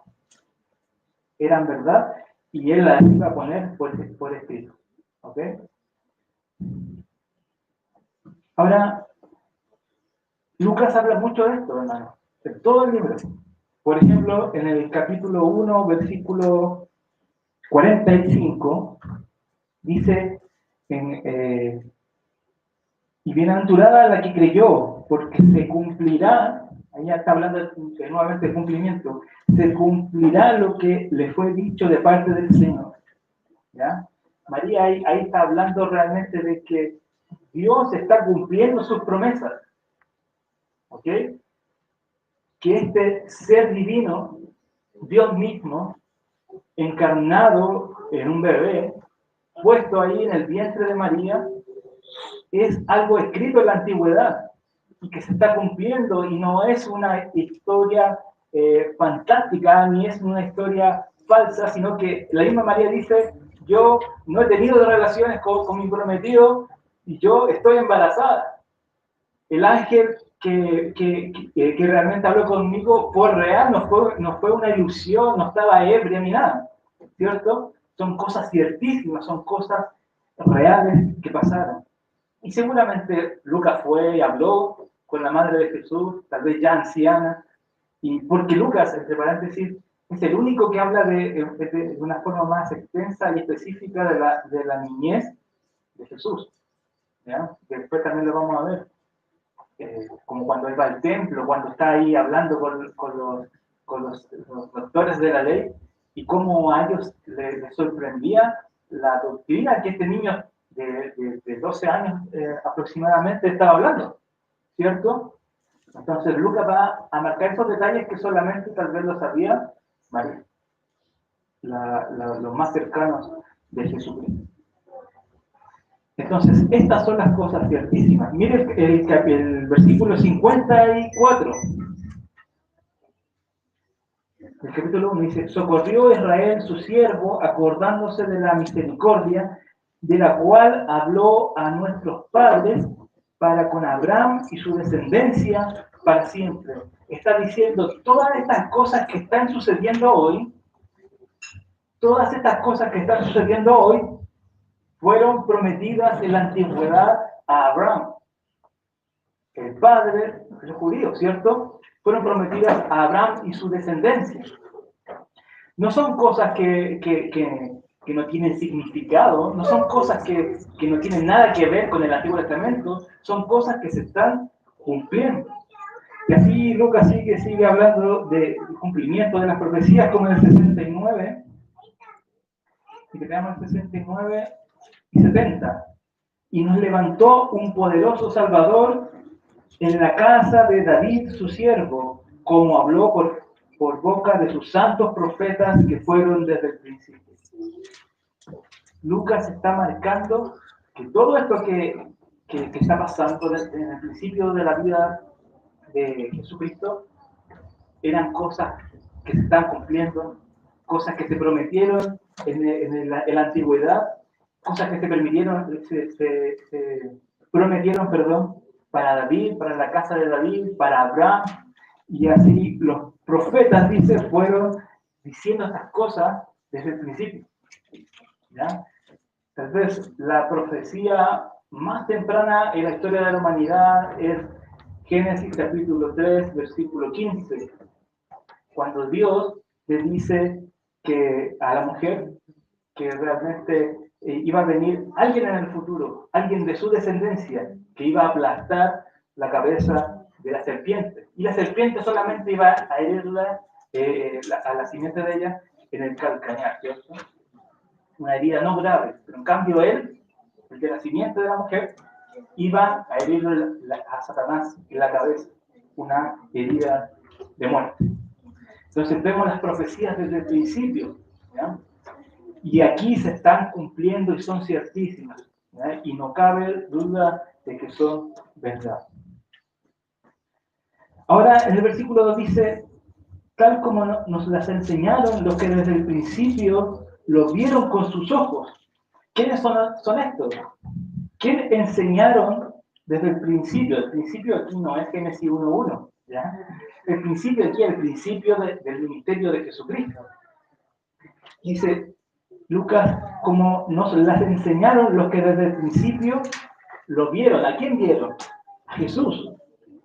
Eran verdad y él las iba a poner por escrito. ¿Ok? Ahora, Lucas habla mucho de esto, hermano, en todo el libro. Por ejemplo, en el capítulo 1, versículo 45, dice, y bienaventurada la que creyó, porque se cumplirá, ahí ya está hablando nuevamente de cumplimiento, se cumplirá lo que le fue dicho de parte del Señor. ¿Ya? María ahí está hablando realmente de que Dios está cumpliendo sus promesas. ¿Ok? Que este ser divino, Dios mismo, encarnado en un bebé, puesto ahí en el vientre de María, es algo escrito en la antigüedad y que se está cumpliendo y no es una historia fantástica ni es una historia falsa, sino que la misma María dice, yo no he tenido relaciones con mi prometido y yo estoy embarazada. El ángel que realmente habló conmigo fue real, no fue una ilusión, no estaba ebria ni nada, ¿cierto? Son cosas ciertísimas, son cosas reales que pasaron. Y seguramente Lucas fue y habló con la madre de Jesús, tal vez ya anciana, y porque Lucas, entre paréntesis, es el único que habla de una forma más extensa y específica de la niñez de Jesús. ¿Ya? Que después también lo vamos a ver. Como cuando él va al templo, cuando está ahí hablando con los doctores de la ley, y cómo a ellos les sorprendía la doctrina que este niño de 12 años aproximadamente estaba hablando, ¿cierto? Entonces Lucas va a marcar esos detalles que solamente tal vez lo sabía María, los más cercanos de Jesucristo. Entonces, estas son las cosas ciertísimas. Mire el versículo 54. El capítulo 1 dice: socorrió Israel su siervo, acordándose de la misericordia, de la cual habló a nuestros padres, para con Abraham y su descendencia para siempre. Está diciendo, todas estas cosas que están sucediendo hoy, fueron prometidas en la antigüedad a Abraham, el padre de los judíos, ¿cierto? Fueron prometidas a Abraham y su descendencia. No son cosas que no tienen significado, no son cosas que no tienen nada que ver con el Antiguo Testamento, son cosas que se están cumpliendo. Y así Lucas sigue hablando de cumplimiento de las profecías, como en el 69, y que veamos el 69 y 70. Y nos levantó un poderoso Salvador en la casa de David su siervo, como habló por boca de sus santos profetas que fueron desde el principio. Lucas está marcando que todo esto que está pasando desde el principio de la vida de Jesucristo eran cosas que se están cumpliendo, cosas que se prometieron en la antigüedad, cosas que se prometieron, para David, para la casa de David, para Abraham, y así los profetas, dice, fueron diciendo estas cosas desde el principio. ¿Ya? Tal vez la profecía más temprana en la historia de la humanidad es Génesis capítulo 3, versículo 15, cuando Dios le dice que a la mujer que realmente iba a venir alguien en el futuro, alguien de su descendencia, que iba a aplastar la cabeza de la serpiente. Y la serpiente solamente iba a herirla a la simiente de ella en el calcañar, ¿cierto? Una herida no grave, pero en cambio él, el de la simiente de la mujer, iba a herirle a Satanás en la cabeza, una herida de muerte. Entonces vemos las profecías desde el principio, ¿ya? Y aquí se están cumpliendo y son ciertísimas, ¿ya? Y no cabe duda de que son verdad. Ahora en el versículo 2 dice, tal como nos las enseñaron los que desde el principio lo vieron con sus ojos. ¿Quiénes son estos? ¿Quién enseñaron desde el principio? El principio aquí no es Génesis 1:1, ¿ya? El principio aquí es el principio del ministerio de Jesucristo. Dice Lucas, como nos las enseñaron los que desde el principio lo vieron. ¿A quién vieron? A Jesús,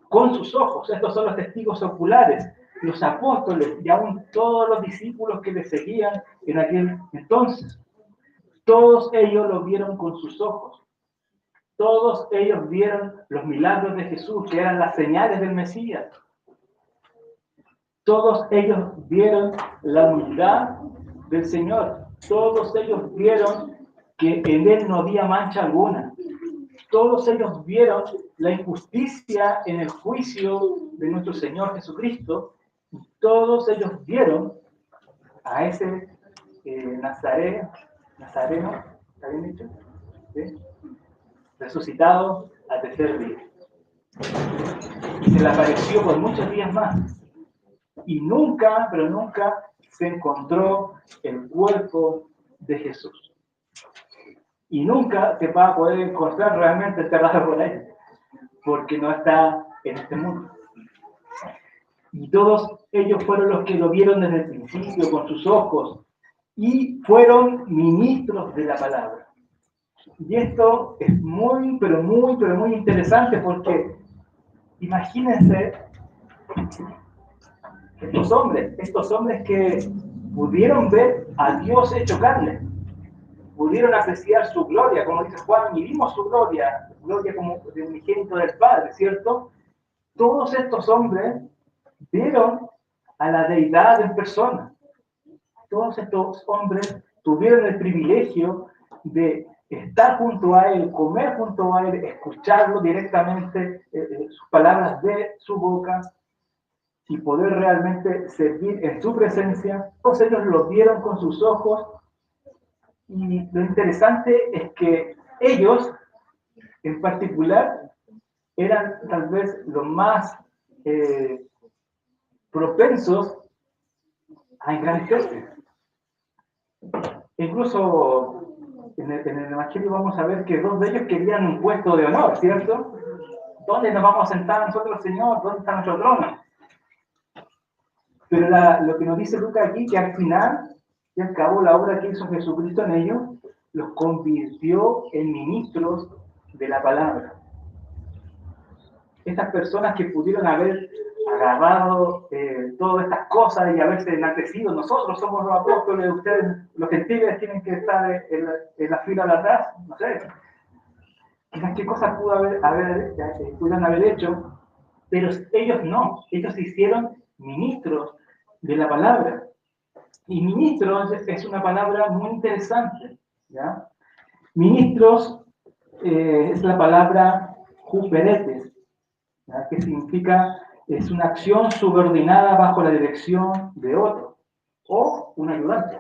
con sus ojos. Estos son los testigos oculares, los apóstoles y aún todos los discípulos que le seguían en aquel entonces. Todos ellos lo vieron con sus ojos. Todos ellos vieron los milagros de Jesús, que eran las señales del Mesías. Todos ellos vieron la humildad del Señor. Todos ellos vieron que en Él no había mancha alguna. Todos ellos vieron la injusticia en el juicio de nuestro Señor Jesucristo. Y todos ellos vieron a ese Nazareno, ¿está bien dicho? ¿Sí? Resucitado al tercer día. Y se le apareció por muchos días más. Y nunca, pero nunca se encontró el cuerpo de Jesús. Y nunca se va a poder encontrar realmente enterrado por ahí, porque no está en este mundo. Y todos ellos fueron los que lo vieron desde el principio con sus ojos y fueron ministros de la palabra. Y esto es muy, pero muy interesante, porque imagínense estos hombres que pudieron ver a Dios hecho carne, pudieron apreciar su gloria, como dice Juan, y vimos su gloria como de unigénito del Padre, ¿cierto? Todos estos hombres vieron a la deidad en persona. todos estos hombres tuvieron el privilegio de estar junto a él, comer junto a él, escucharlo directamente, sus palabras de su boca, y poder realmente servir en su presencia. Todos ellos lo vieron con sus ojos, y lo interesante es que ellos, en particular, eran tal vez los más propensos a engrandecerse. Incluso en el Evangelio vamos a ver que dos de ellos querían un puesto de honor, ¿cierto? ¿Dónde nos vamos a sentar nosotros, Señor? ¿Dónde está nuestro trono? Pero lo que nos dice Lucas aquí, que al final, y al cabo, la obra que hizo Jesucristo en ellos, los convirtió en ministros de la palabra. Estas personas que pudieron haber agarrado todas estas cosas y haberse enaltecido, nosotros somos los apóstoles, ustedes, los gentiles, tienen que estar en la fila de atrás, no sé. Quizás qué cosas pudieron haber hecho, pero ellos no, ellos se hicieron ministros de la palabra. Y ministros es una palabra muy interesante, ¿ya? Ministros es la palabra huperetes, ¿ya? Que significa, es una acción subordinada bajo la dirección de otro, o un ayudante.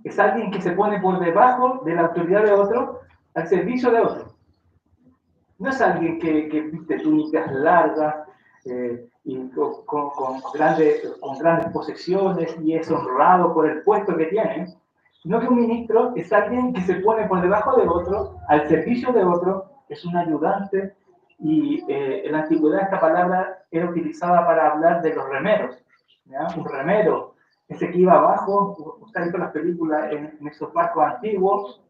Es alguien que se pone por debajo de la autoridad de otro, al servicio de otro. No es alguien que viste túnicas largas y con grandes posesiones y es honrado por el puesto que tiene, sino que un ministro es alguien que se pone por debajo de otro, al servicio de otro, es un ayudante. Y en la antigüedad esta palabra era utilizada para hablar de los remeros, ¿ya? Un remero, ese que iba abajo, usted ha visto las películas en esos barcos antiguos,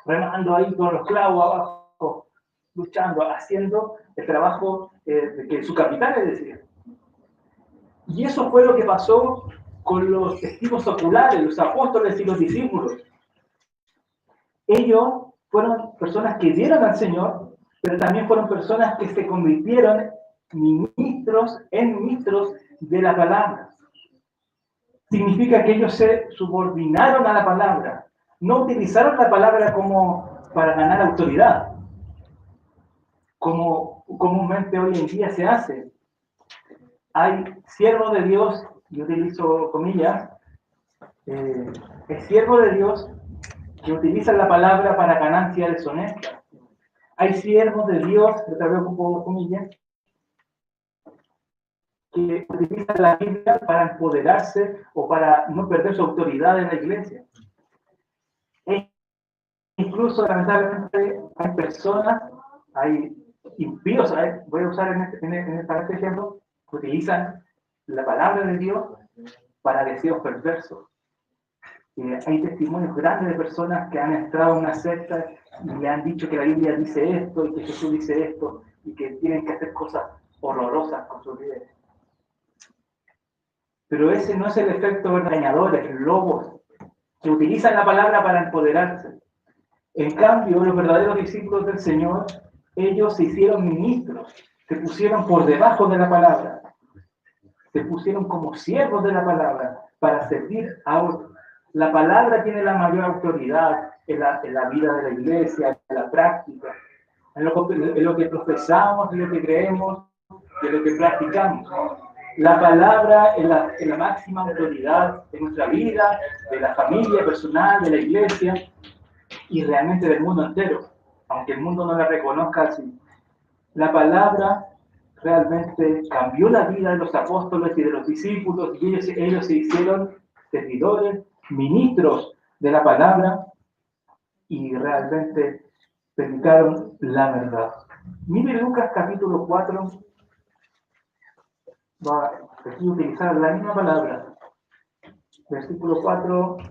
remando ahí con los clavos abajo, luchando, haciendo el trabajo que su capitán le decía. Y eso fue lo que pasó con los testigos oculares, los apóstoles y los discípulos. Ellos fueron personas que dieron al Señor, pero también fueron personas que se convirtieron en ministros de la palabra. Significa que ellos se subordinaron a la palabra, no utilizaron la palabra como para ganar autoridad, como comúnmente hoy en día se hace. Hay siervos de Dios, yo utilizo comillas, es siervo de Dios que utilizan la palabra para ganancia deshonesta. Hay siervos de Dios, otra vez ocupo comillas, que utilizan la Biblia para empoderarse o para no perder su autoridad en la iglesia. E incluso, lamentablemente, hay personas, hay impíos, voy a usar para este ejemplo, que utilizan la palabra de Dios para deseos perversos. Hay testimonios grandes de personas que han entrado en una secta y le han dicho que la Biblia dice esto y que Jesús dice esto y que tienen que hacer cosas horrorosas con sus vidas. Pero ese no es el efecto de engañadores, lobos, que utilizan la palabra para empoderarse. En cambio, los verdaderos discípulos del Señor, ellos se hicieron ministros, se pusieron por debajo de la palabra, se pusieron como siervos de la palabra para servir a otros. La palabra tiene la mayor autoridad en la vida de la iglesia, en la práctica, en lo que profesamos, en lo que creemos, en lo que practicamos. La palabra es la máxima autoridad de nuestra vida, de la familia personal, de la iglesia y realmente del mundo entero, aunque el mundo no la reconozca así. La palabra realmente cambió la vida de los apóstoles y de los discípulos y ellos se hicieron servidores, ministros de la palabra y realmente predicaron la verdad. Mire Lucas capítulo 4, va a utilizar la misma palabra. Capítulo 4,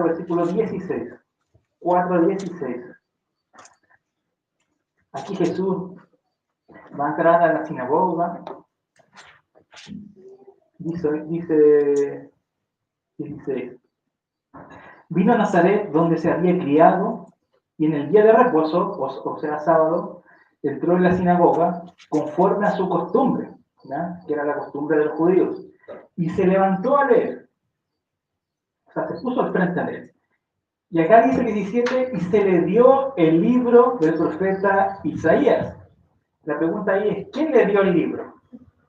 versículo 16. 4:16. Aquí Jesús va a entrar a la sinagoga. Dice 16. Vino a Nazaret, donde se había criado, y en el día de reposo, o sea, sábado, entró en la sinagoga conforme a su costumbre. ¿ya? Que era la costumbre de los judíos, y se levantó a leer. O sea, se puso al frente a leer. Y acá dice el 17, y se le dio el libro del profeta Isaías. La pregunta ahí es, ¿quién le dio el libro?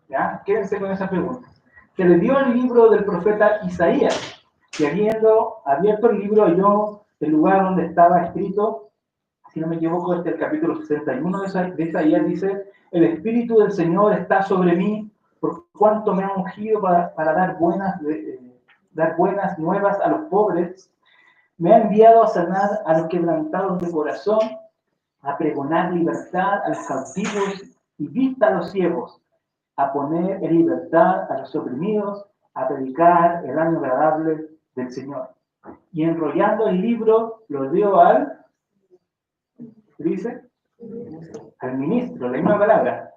¿Ya? Quédense con esa pregunta. Se le dio el libro del profeta Isaías, y habiendo abierto el libro halló el lugar donde estaba escrito, si no me equivoco, el capítulo 61 de Isaías, dice, el Espíritu del Señor está sobre mí, por cuanto me ha ungido para dar buenas nuevas a los pobres, me ha enviado a sanar a los quebrantados de corazón, a pregonar libertad a los cautivos y vista a los ciegos, a poner en libertad a los oprimidos, a predicar el año agradable del Señor. Y enrollando el libro, lo dio al, ¿qué dice? Al ministro, la misma palabra.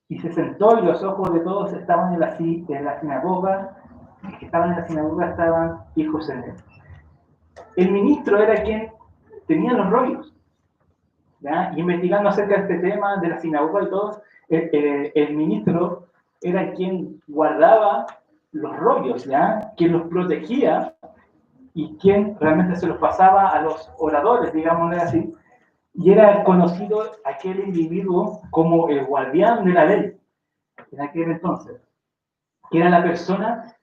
Y se sentó y los ojos de todos estaban en la sinagoga, los que estaban en la sinagoga estaban fijos en él. El ministro era quien tenía los rollos, ¿ya? Y investigando acerca de este tema de la sinagoga y todo, el ministro era quien guardaba los rollos, ¿ya? Quien los protegía y quien realmente se los pasaba a los oradores, digámosle así, y era conocido aquel individuo como el guardián de la ley en aquel entonces, que era la persona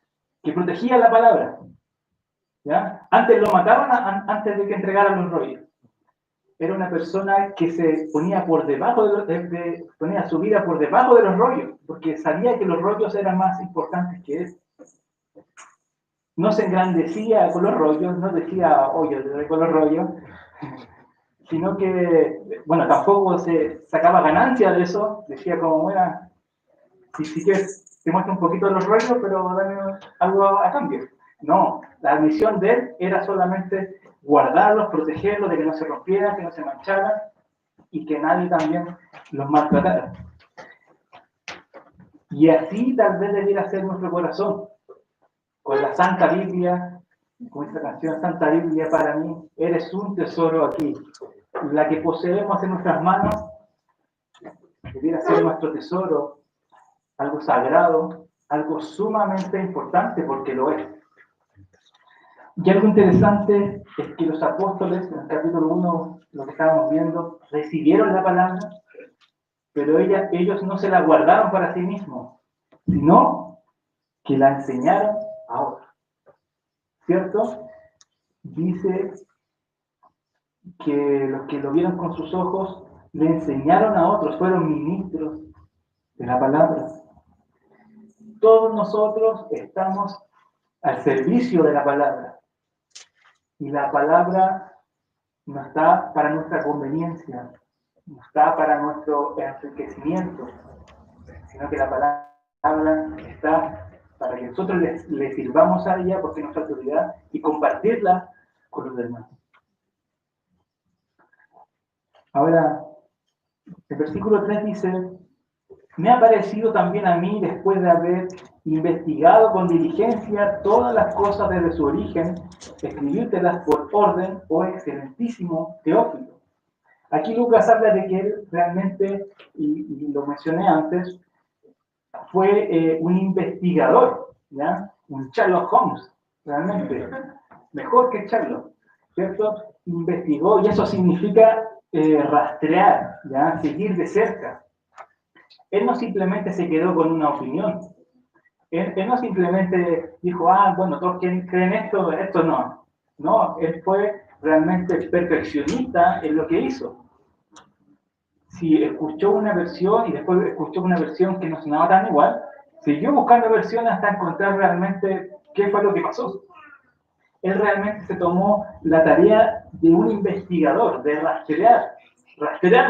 que protegía la palabra, ¿ya? Antes lo mataban antes de que entregaran los rollos. Era una persona que se ponía por debajo ponía su vida por debajo de los rollos, porque sabía que los rollos eran más importantes que él. No se engrandecía con los rollos, no decía, oye, te doy con los rollos, sino que, bueno, tampoco se sacaba ganancia de eso, decía como, bueno, si quieres, te muestro un poquito de los rollos, pero dame algo a cambio. No, la misión de él era solamente guardarlos, protegerlos, de que no se rompieran, que no se mancharan y que nadie también los maltratara. Y así tal vez debiera ser nuestro corazón, con la Santa Biblia, con esta canción Santa Biblia para mí, eres un tesoro aquí. La que poseemos en nuestras manos debiera ser nuestro tesoro, algo sagrado, algo sumamente importante porque lo es. Y algo interesante es que los apóstoles, en el capítulo 1, lo que estábamos viendo, recibieron la palabra, pero ellos no se la guardaron para sí mismos, sino que la enseñaron a otros. ¿Cierto? Dice que los que lo vieron con sus ojos le enseñaron a otros, fueron ministros de la palabra. Todos nosotros estamos al servicio de la palabra. Y la palabra no está para nuestra conveniencia, no está para nuestro enriquecimiento, sino que la palabra está para que nosotros le sirvamos a ella porque es nuestra autoridad y compartirla con los demás. Ahora, el versículo 3 dice, me ha parecido también a mí, después de haber investigado con diligencia todas las cosas desde su origen, escribírtelas por orden, oh excelentísimo Teófilo. Aquí Lucas habla de que él realmente, y lo mencioné antes, fue un investigador, ¿ya? Un Sherlock Holmes, realmente, mejor que Sherlock, ¿cierto? Investigó, y eso significa rastrear, ¿ya? Seguir de cerca. Él no simplemente se quedó con una opinión. Él no simplemente dijo, bueno, todos creen esto no. No, él fue realmente perfeccionista en lo que hizo. Si escuchó una versión y después escuchó una versión que no sonaba tan igual, siguió buscando versiones hasta encontrar realmente qué fue lo que pasó. Él realmente se tomó la tarea de un investigador, de rastrear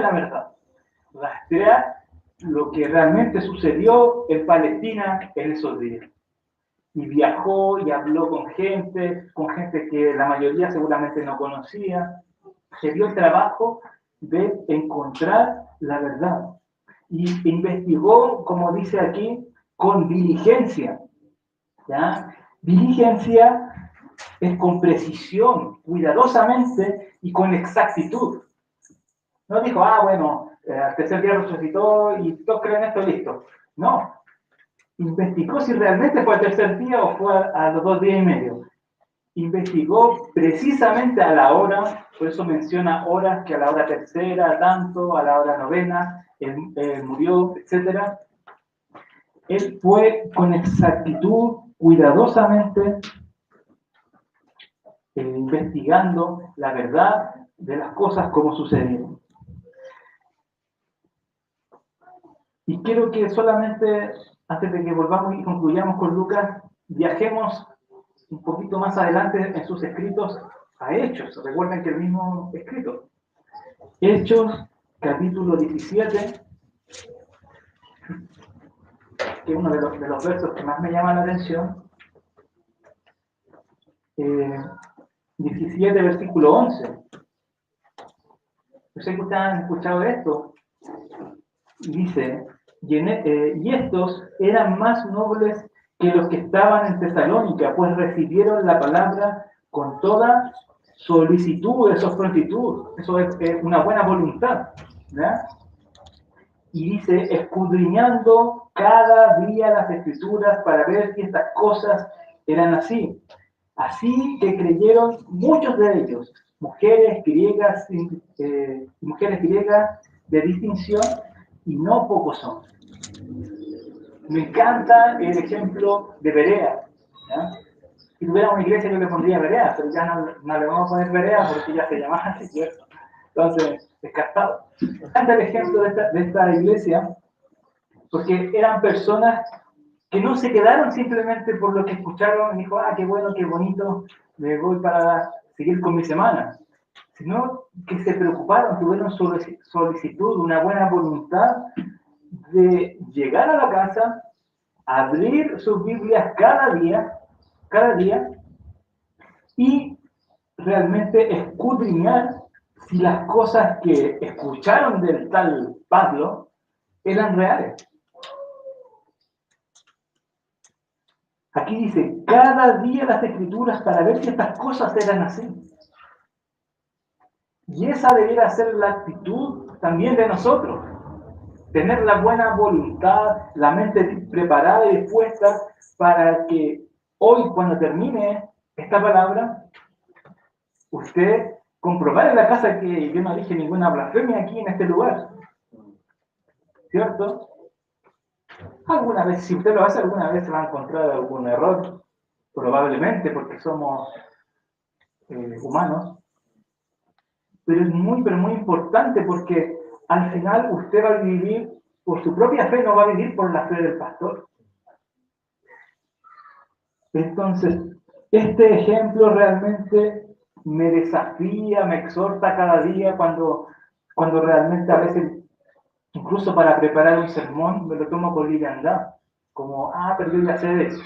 la verdad, rastrear lo que realmente sucedió en Palestina en esos días. Y viajó y habló con gente que la mayoría seguramente no conocía. Se dio el trabajo de encontrar la verdad. Y investigó, como dice aquí, con diligencia. ¿Ya? Diligencia es con precisión, cuidadosamente y con exactitud. No dijo, bueno, al tercer día resucitó y todos creen esto, listo. No, investigó si realmente fue al tercer día o fue a los 2 días y medio. Investigó precisamente a la hora, por eso menciona horas, que a la hora tercera, tanto, a la hora novena, él murió, etc. Él fue con exactitud, cuidadosamente, investigando la verdad de las cosas como sucedieron. Y quiero que solamente, antes de que volvamos y concluyamos con Lucas, viajemos un poquito más adelante en sus escritos a Hechos. Recuerden que el mismo escrito. Hechos, capítulo 17, que es uno de los versos que más me llama la atención. 17, versículo 11. Yo sé que ustedes han escuchado esto. Dice, y estos eran más nobles que los que estaban en Tesalónica, pues recibieron la palabra con toda solicitud, eso es prontitud, eso es una buena voluntad, ¿verdad? Y dice, escudriñando cada día las escrituras para ver si estas cosas eran así. Así que creyeron muchos de ellos, mujeres griegas de distinción, y no pocos son. Me encanta el ejemplo de Berea. ¿Ya? Si tuviera una iglesia yo le pondría Berea, pero ya no le vamos a poner Berea porque ya se llamaba así, ¿cierto? Entonces, descartado. Me encanta el ejemplo de esta iglesia porque eran personas que no se quedaron simplemente por lo que escucharon y dijo, qué bueno, qué bonito, me voy para seguir con mi semana, sino que se preocuparon, tuvieron solicitud, una buena voluntad de llegar a la casa, abrir sus Biblias cada día, y realmente escudriñar si las cosas que escucharon del tal Pablo eran reales. Aquí dice, cada día las escrituras para ver si estas cosas eran así. Y esa debería ser la actitud también de nosotros. Tener la buena voluntad, la mente preparada y dispuesta para que hoy, cuando termine esta palabra, usted comprobar en la casa que yo no dije ninguna blasfemia aquí en este lugar. ¿Cierto? Alguna vez, si usted lo hace, alguna vez se va a encontrar algún error, probablemente porque somos humanos, pero es pero muy importante porque al final usted va a vivir por su propia fe, no va a vivir por la fe del pastor. Entonces, este ejemplo realmente me desafía, me exhorta cada día cuando realmente a veces, incluso para preparar un sermón, me lo tomo con liviandad, como, pero yo ya sé de eso.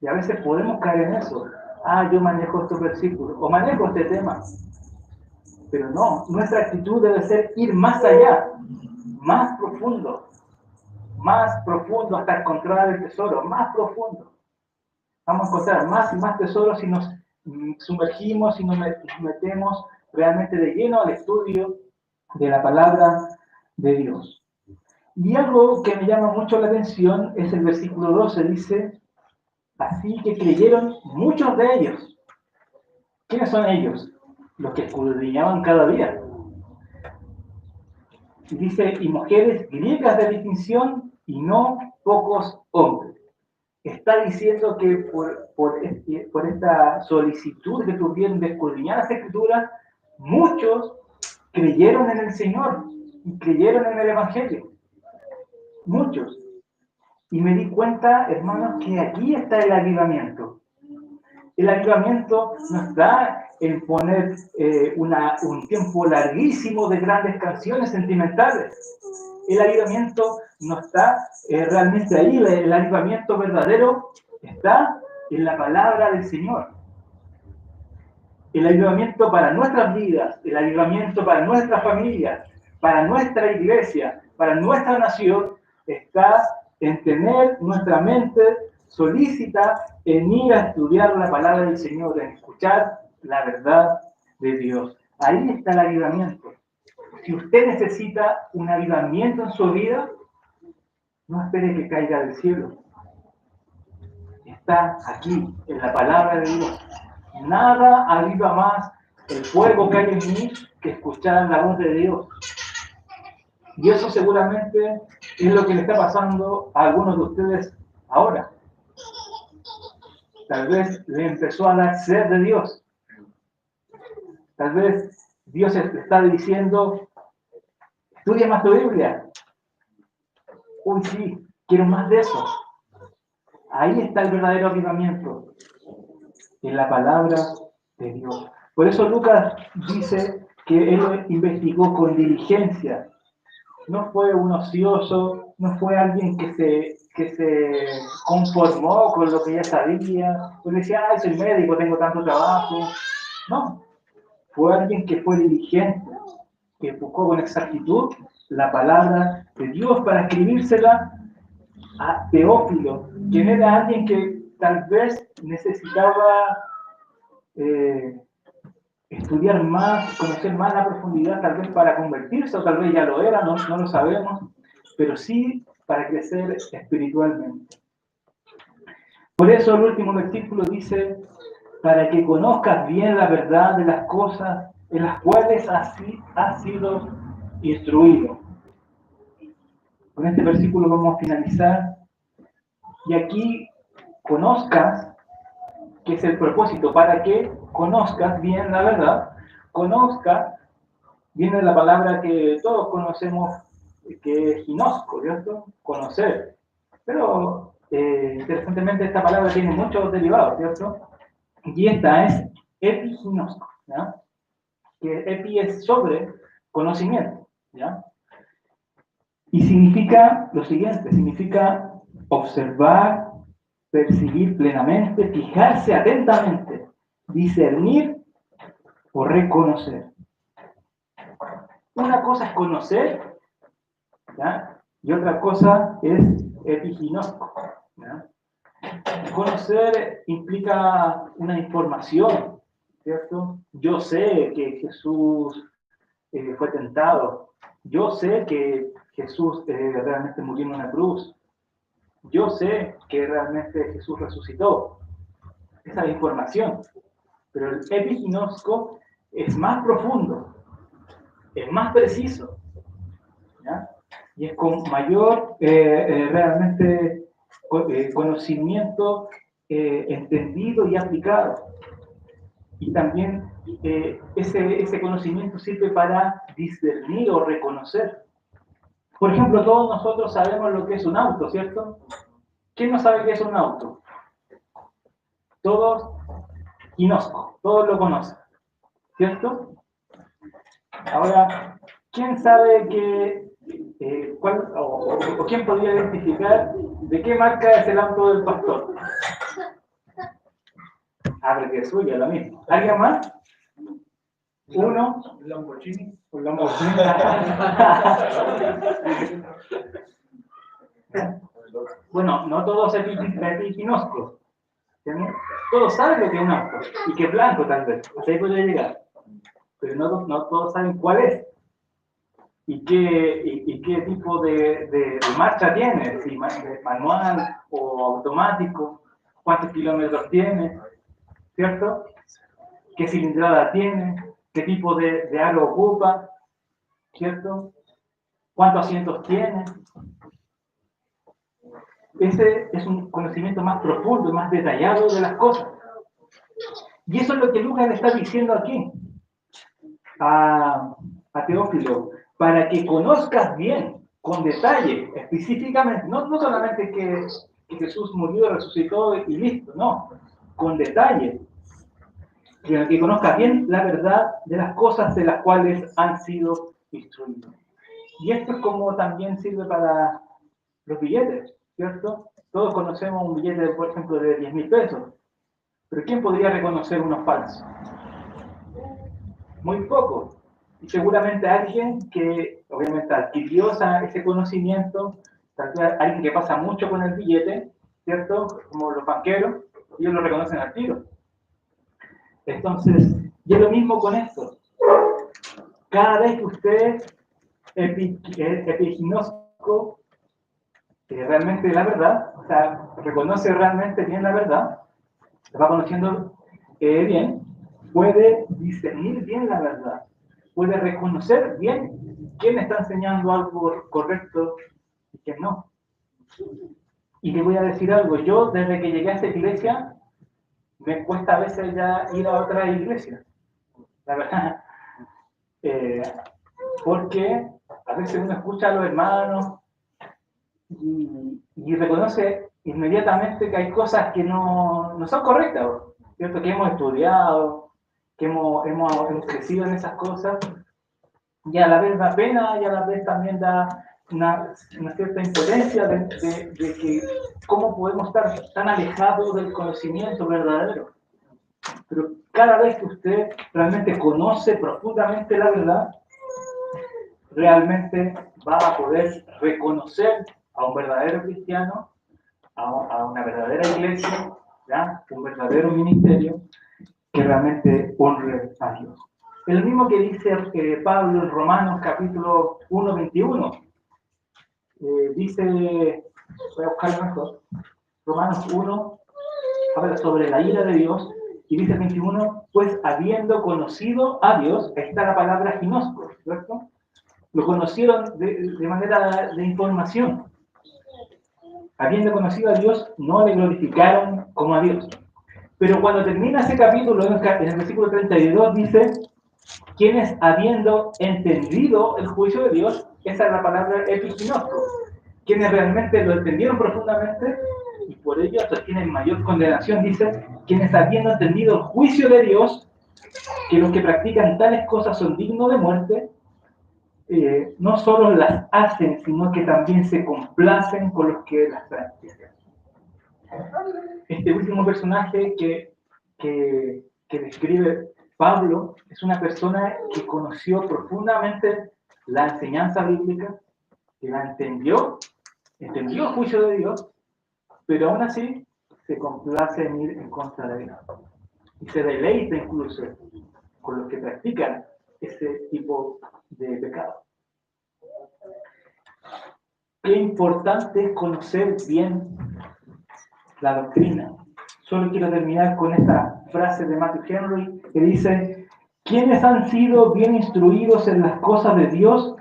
Y a veces podemos caer en eso. Yo manejo estos versículos, o manejo este tema. Pero no, nuestra actitud debe ser ir más allá, más profundo hasta encontrar el tesoro, más profundo. Vamos a encontrar más y más tesoros si nos sumergimos y nos metemos realmente de lleno al estudio de la palabra de Dios. Y algo que me llama mucho la atención es el versículo 12, dice, así que creyeron muchos de ellos. ¿Quiénes son ellos? Los que escudriñaban cada día. Y dice, y mujeres griegas de distinción y no pocos hombres. Está diciendo que por esta solicitud que tuvieron de escudriñar las escrituras, muchos creyeron en el Señor y creyeron en el Evangelio. Muchos. Y me di cuenta, hermanos, que aquí está el avivamiento. El avivamiento no está en poner un tiempo larguísimo de grandes canciones sentimentales. El avivamiento no está realmente ahí. El avivamiento verdadero está en la palabra del Señor. El avivamiento para nuestras vidas, el avivamiento para nuestras familias, para nuestra iglesia, para nuestra nación, está en tener nuestra mente solícita en ir a estudiar la palabra del Señor, en escuchar la verdad de Dios. Ahí está el avivamiento. Si usted necesita un avivamiento en su vida, No espere que caiga del cielo. Está aquí, en la palabra de Dios. Nada aviva más el fuego que hay en mí que escuchar la voz de Dios. Y eso seguramente es lo que le está pasando a algunos de ustedes ahora. Tal vez le empezó a dar sed de Dios. Tal vez Dios le está diciendo, estudia más tu Biblia. Uy, sí, quiero más de eso. Ahí está el verdadero avivamiento, en la palabra de Dios. Por eso Lucas dice que él investigó con diligencia. No fue un ocioso, no fue alguien que se conformó con lo que ya sabía, pues decía, ay, soy médico, tengo tanto trabajo. No, fue alguien que fue diligente, que buscó con exactitud la palabra de Dios para escribírsela a Teófilo, quien era alguien que tal vez necesitaba estudiar más, conocer más la profundidad, tal vez para convertirse, o tal vez ya lo era, no lo sabemos, pero sí para crecer espiritualmente. Por eso el último versículo dice, para que conozcas bien la verdad de las cosas en las cuales has sido instruido. Con este versículo vamos a finalizar. Y aquí conozcas, que es el propósito, para que conozcas bien la verdad. Conozca, viene la palabra que todos conocemos, que es ginosco, ¿cierto? Conocer. Pero interesantemente esta palabra tiene muchos derivados, ¿cierto? Y esta es epiginosco, ¿ya? Que epi es sobre conocimiento, ¿ya? Y significa lo siguiente, significa observar, percibir plenamente, fijarse atentamente, discernir o reconocer. Una cosa es conocer, ¿ya? Y otra cosa es epiginosco, ¿ya? Conocer implica una información, ¿cierto? Yo sé que Jesús fue tentado. Yo sé que Jesús realmente murió en una cruz. Yo sé que realmente Jesús resucitó. Esa es la información. Pero el epiginosco es más profundo, es más preciso, ¿ya? Y es con mayor realmente conocimiento entendido y aplicado. Y también ese conocimiento sirve para discernir o reconocer. Por ejemplo, todos nosotros sabemos lo que es un auto, ¿cierto? ¿Quién no sabe qué es un auto? Todos, ginosco, todos lo conocen, ¿cierto? Ahora, ¿quién sabe o quién podría identificar de qué marca es el auto del pastor? Pero que es suyo, lo mismo. ¿Alguien más? ¿Uno? Un Lamborghini. Un Lamborghini. Bueno, no todos son epiginoscos. Todos saben lo que es un auto y que es blanco tal vez. Hasta ahí podría llegar. Pero no todos saben cuál es. ¿Y qué tipo de marcha tiene? Si manual o automático, cuántos kilómetros tiene, ¿cierto? ¿Qué cilindrada tiene? ¿Qué tipo de aro ocupa? ¿Cierto? ¿Cuántos asientos tiene? Ese es un conocimiento más profundo, más detallado de las cosas. Y eso es lo que Lucas le está diciendo aquí a Teófilo, para que conozcas bien, con detalle, específicamente, no solamente que Jesús murió, resucitó y listo, no, con detalle, que conozcas bien la verdad de las cosas de las cuales han sido instruidos. Y esto es como también sirve para los billetes, ¿cierto? Todos conocemos un billete, por ejemplo, de 10.000 pesos, pero ¿quién podría reconocer unos falsos? Muy poco. Y seguramente alguien que obviamente adquirió ese conocimiento, tal vez alguien que pasa mucho con el billete, ¿cierto? Como los banqueros, ellos lo reconocen al tiro. Entonces, y es lo mismo con esto. Cada vez que usted epiginosco realmente la verdad, o sea, reconoce realmente bien la verdad, va conociendo bien, puede discernir bien la verdad, puede reconocer bien quién está enseñando algo correcto y quién no. Y le voy a decir algo, yo desde que llegué a esta iglesia, me cuesta a veces ya ir a otra iglesia, la verdad, porque a veces uno escucha a los hermanos y reconoce inmediatamente que hay cosas que no son correctas, ¿cierto? Que hemos estudiado, que hemos crecido en esas cosas, y a la vez da pena y a la vez también da una cierta impotencia de que cómo podemos estar tan alejados del conocimiento verdadero. Pero cada vez que usted realmente conoce profundamente la verdad, realmente va a poder reconocer a un verdadero cristiano, a una verdadera iglesia, ¿ya? Un verdadero ministerio que realmente honre a Dios. El mismo que dice Pablo en Romanos capítulo 1, 21. Dice, voy a buscarlo mejor, Romanos 1, habla sobre la ira de Dios, y dice 21, pues habiendo conocido a Dios, ahí está la palabra ginosco, ¿cierto? Lo conocieron de manera de información. Habiendo conocido a Dios, no le glorificaron como a Dios. Pero cuando termina ese capítulo, en el versículo 32, dice, quienes habiendo entendido el juicio de Dios, esa es la palabra epiginosco, quienes realmente lo entendieron profundamente y por ello tienen mayor condenación, dice, quienes habiendo entendido el juicio de Dios, que los que practican tales cosas son dignos de muerte, no solo las hacen, sino que también se complacen con los que las practican. Este último personaje que describe Pablo es una persona que conoció profundamente la enseñanza bíblica, que la entendió el juicio de Dios, pero aún así se complace en ir en contra de Dios. Y se deleita incluso con los que practican ese tipo de pecado. Qué importante es conocer bien la doctrina. Solo quiero terminar con esta frase de Matthew Henry que dice: quienes han sido bien instruidos en las cosas de Dios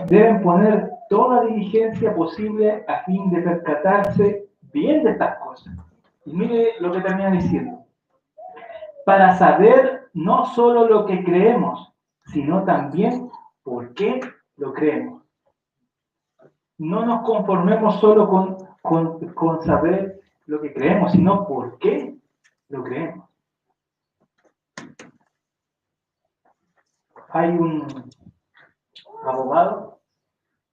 deben poner toda diligencia posible a fin de percatarse bien de estas cosas. Y mire lo que termina diciendo: para saber no solo lo que creemos, sino también por qué lo creemos. No nos conformemos solo con saber lo que creemos, sino por qué lo creemos. Hay un abogado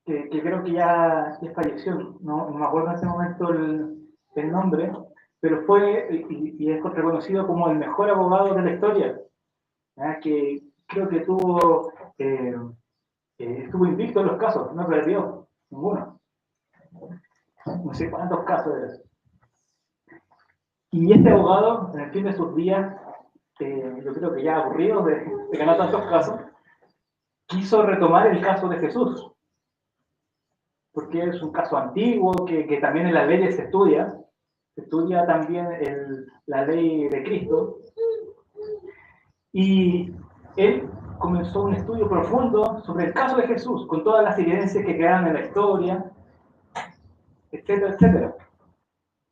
que creo que ya falleció, no me acuerdo en ese momento el nombre, pero fue y es reconocido como el mejor abogado de la historia, ¿ya? Que creo que estuvo invicto en los casos, no perdió ninguno. No sé cuántos casos eran. Y este abogado, en el fin de sus días, yo creo que ya aburrido de ganar tantos casos, quiso retomar el caso de Jesús, porque es un caso antiguo que también en las leyes se estudia también la ley de Cristo, y él comenzó un estudio profundo sobre el caso de Jesús, con todas las evidencias que quedan en la historia, etcétera, etcétera.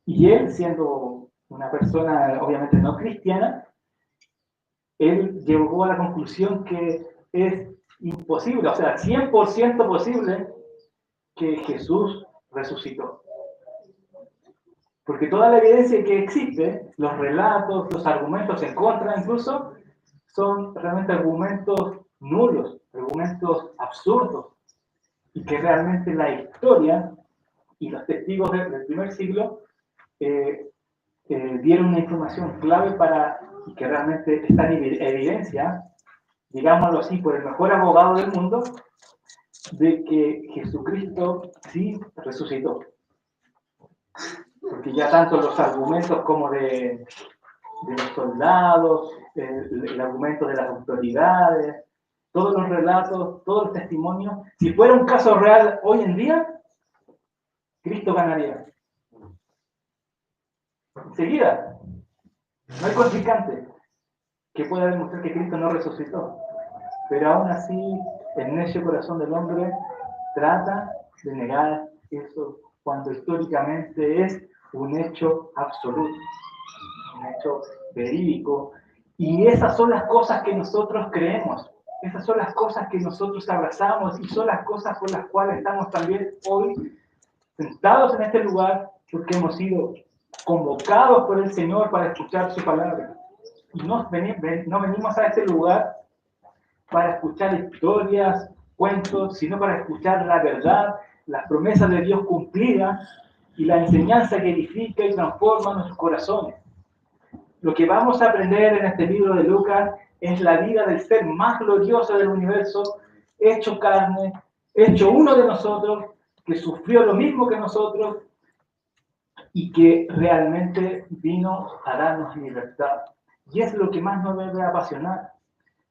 Y él, siendo una persona obviamente no cristiana, él llegó a la conclusión que es imposible, o sea, 100% posible que Jesús resucitó. Porque toda la evidencia que existe, los relatos, los argumentos en contra incluso, son realmente argumentos nulos, argumentos absurdos, y que realmente la historia y los testigos del primer siglo dieron una información clave para que realmente está en evidencia, digámoslo así, por el mejor abogado del mundo, de que Jesucristo sí resucitó. Porque ya tanto los argumentos como de los soldados, el argumento de las autoridades, todos los relatos, todos los testimonios, si fuera un caso real hoy en día, Cristo Cristo ganaría. Enseguida, no hay contrincante que pueda demostrar que Cristo no resucitó. Pero aún así, el necio corazón del hombre trata de negar eso cuando históricamente es un hecho absoluto, un hecho verídico. Y esas son las cosas que nosotros creemos, esas son las cosas que nosotros abrazamos y son las cosas por las cuales estamos también hoy sentados en este lugar, porque hemos sido convocados por el Señor para escuchar su palabra. Y no venimos a este lugar para escuchar historias, cuentos, sino para escuchar la verdad, las promesas de Dios cumplidas y la enseñanza que edifica y transforma nuestros corazones. Lo que vamos a aprender en este libro de Lucas es la vida del ser más glorioso del universo, hecho carne, hecho uno de nosotros, que sufrió lo mismo que nosotros y que realmente vino a darnos libertad. Y es lo que más nos debe apasionar.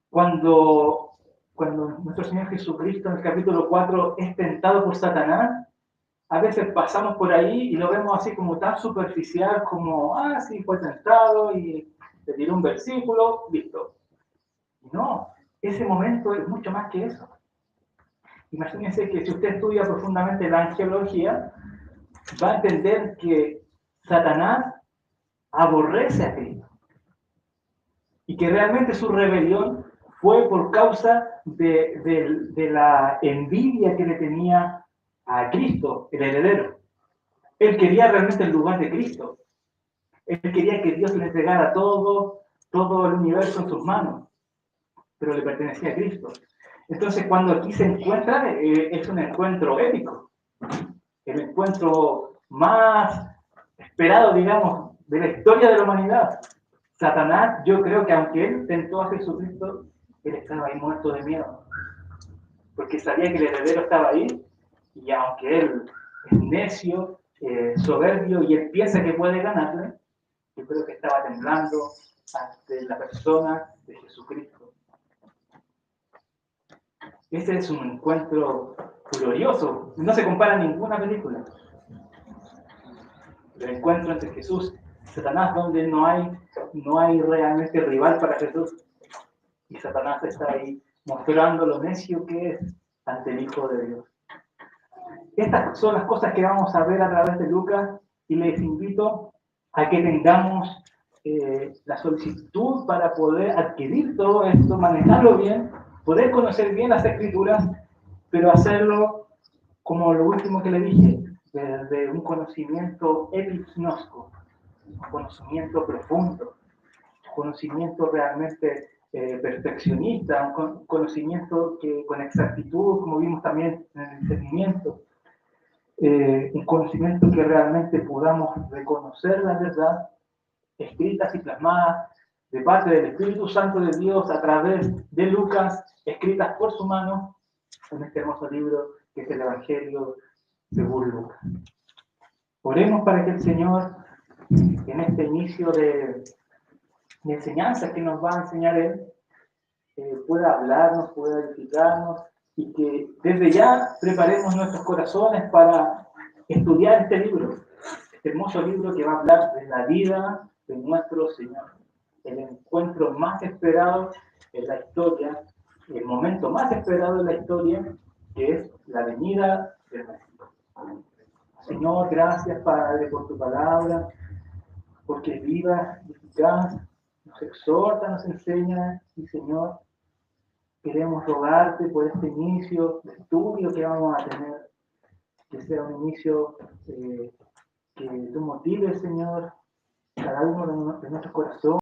Cuando nuestro Señor Jesucristo en el capítulo 4 es tentado por Satanás, a veces pasamos por ahí y lo vemos así como tan superficial como, sí, fue tentado y le tiró un versículo, listo. No, ese momento es mucho más que eso. Imagínense que si usted estudia profundamente la angelología, va a entender que Satanás aborrece a Cristo y que realmente su rebelión fue por causa de la envidia que le tenía a Cristo, el heredero. Él quería realmente el lugar de Cristo. Él quería que Dios le entregara todo el universo en sus manos, pero le pertenecía a Cristo. Entonces, cuando aquí se encuentra, es un encuentro épico, el encuentro más esperado, digamos, de la historia de la humanidad. Satanás, yo creo que aunque él tentó a Jesucristo, él estaba ahí muerto de miedo, porque sabía que el heredero estaba ahí, y aunque él es necio, soberbio, y él piensa que puede ganarle, yo creo que estaba temblando ante la persona de Jesucristo. Ese es un encuentro glorioso, no se compara a ninguna película. El encuentro entre Jesús y Satanás, donde no hay realmente rival para Jesús. Y Satanás está ahí mostrando lo necio que es ante el Hijo de Dios. Estas son las cosas que vamos a ver a través de Lucas y les invito a que tengamos la solicitud para poder adquirir todo esto, manejarlo bien, poder conocer bien las Escrituras, pero hacerlo como lo último que le dije, de un conocimiento epignosco, un conocimiento profundo, un conocimiento realmente perfeccionista, un conocimiento que con exactitud, como vimos también en el discernimiento, un conocimiento que realmente podamos reconocer la verdad escritas y plasmadas de parte del Espíritu Santo de Dios a través de Lucas, escritas por su mano en este hermoso libro que es el Evangelio según Lucas. Oremos para que el Señor, en este inicio de enseñanza que nos va a enseñar Él, pueda hablarnos, pueda edificarnos y que desde ya preparemos nuestros corazones para estudiar este libro, este hermoso libro que va a hablar de la vida de nuestro Señor, el encuentro más esperado en la historia, el momento más esperado en la historia, que es la venida del Mesías. Señor, gracias, Padre, por tu palabra, porque es viva y eficaz, nos exhorta, nos enseña, y Señor, queremos rogarte por este inicio de estudio que vamos a tener, que sea un inicio que tú motives, Señor, cada uno de nuestros corazones.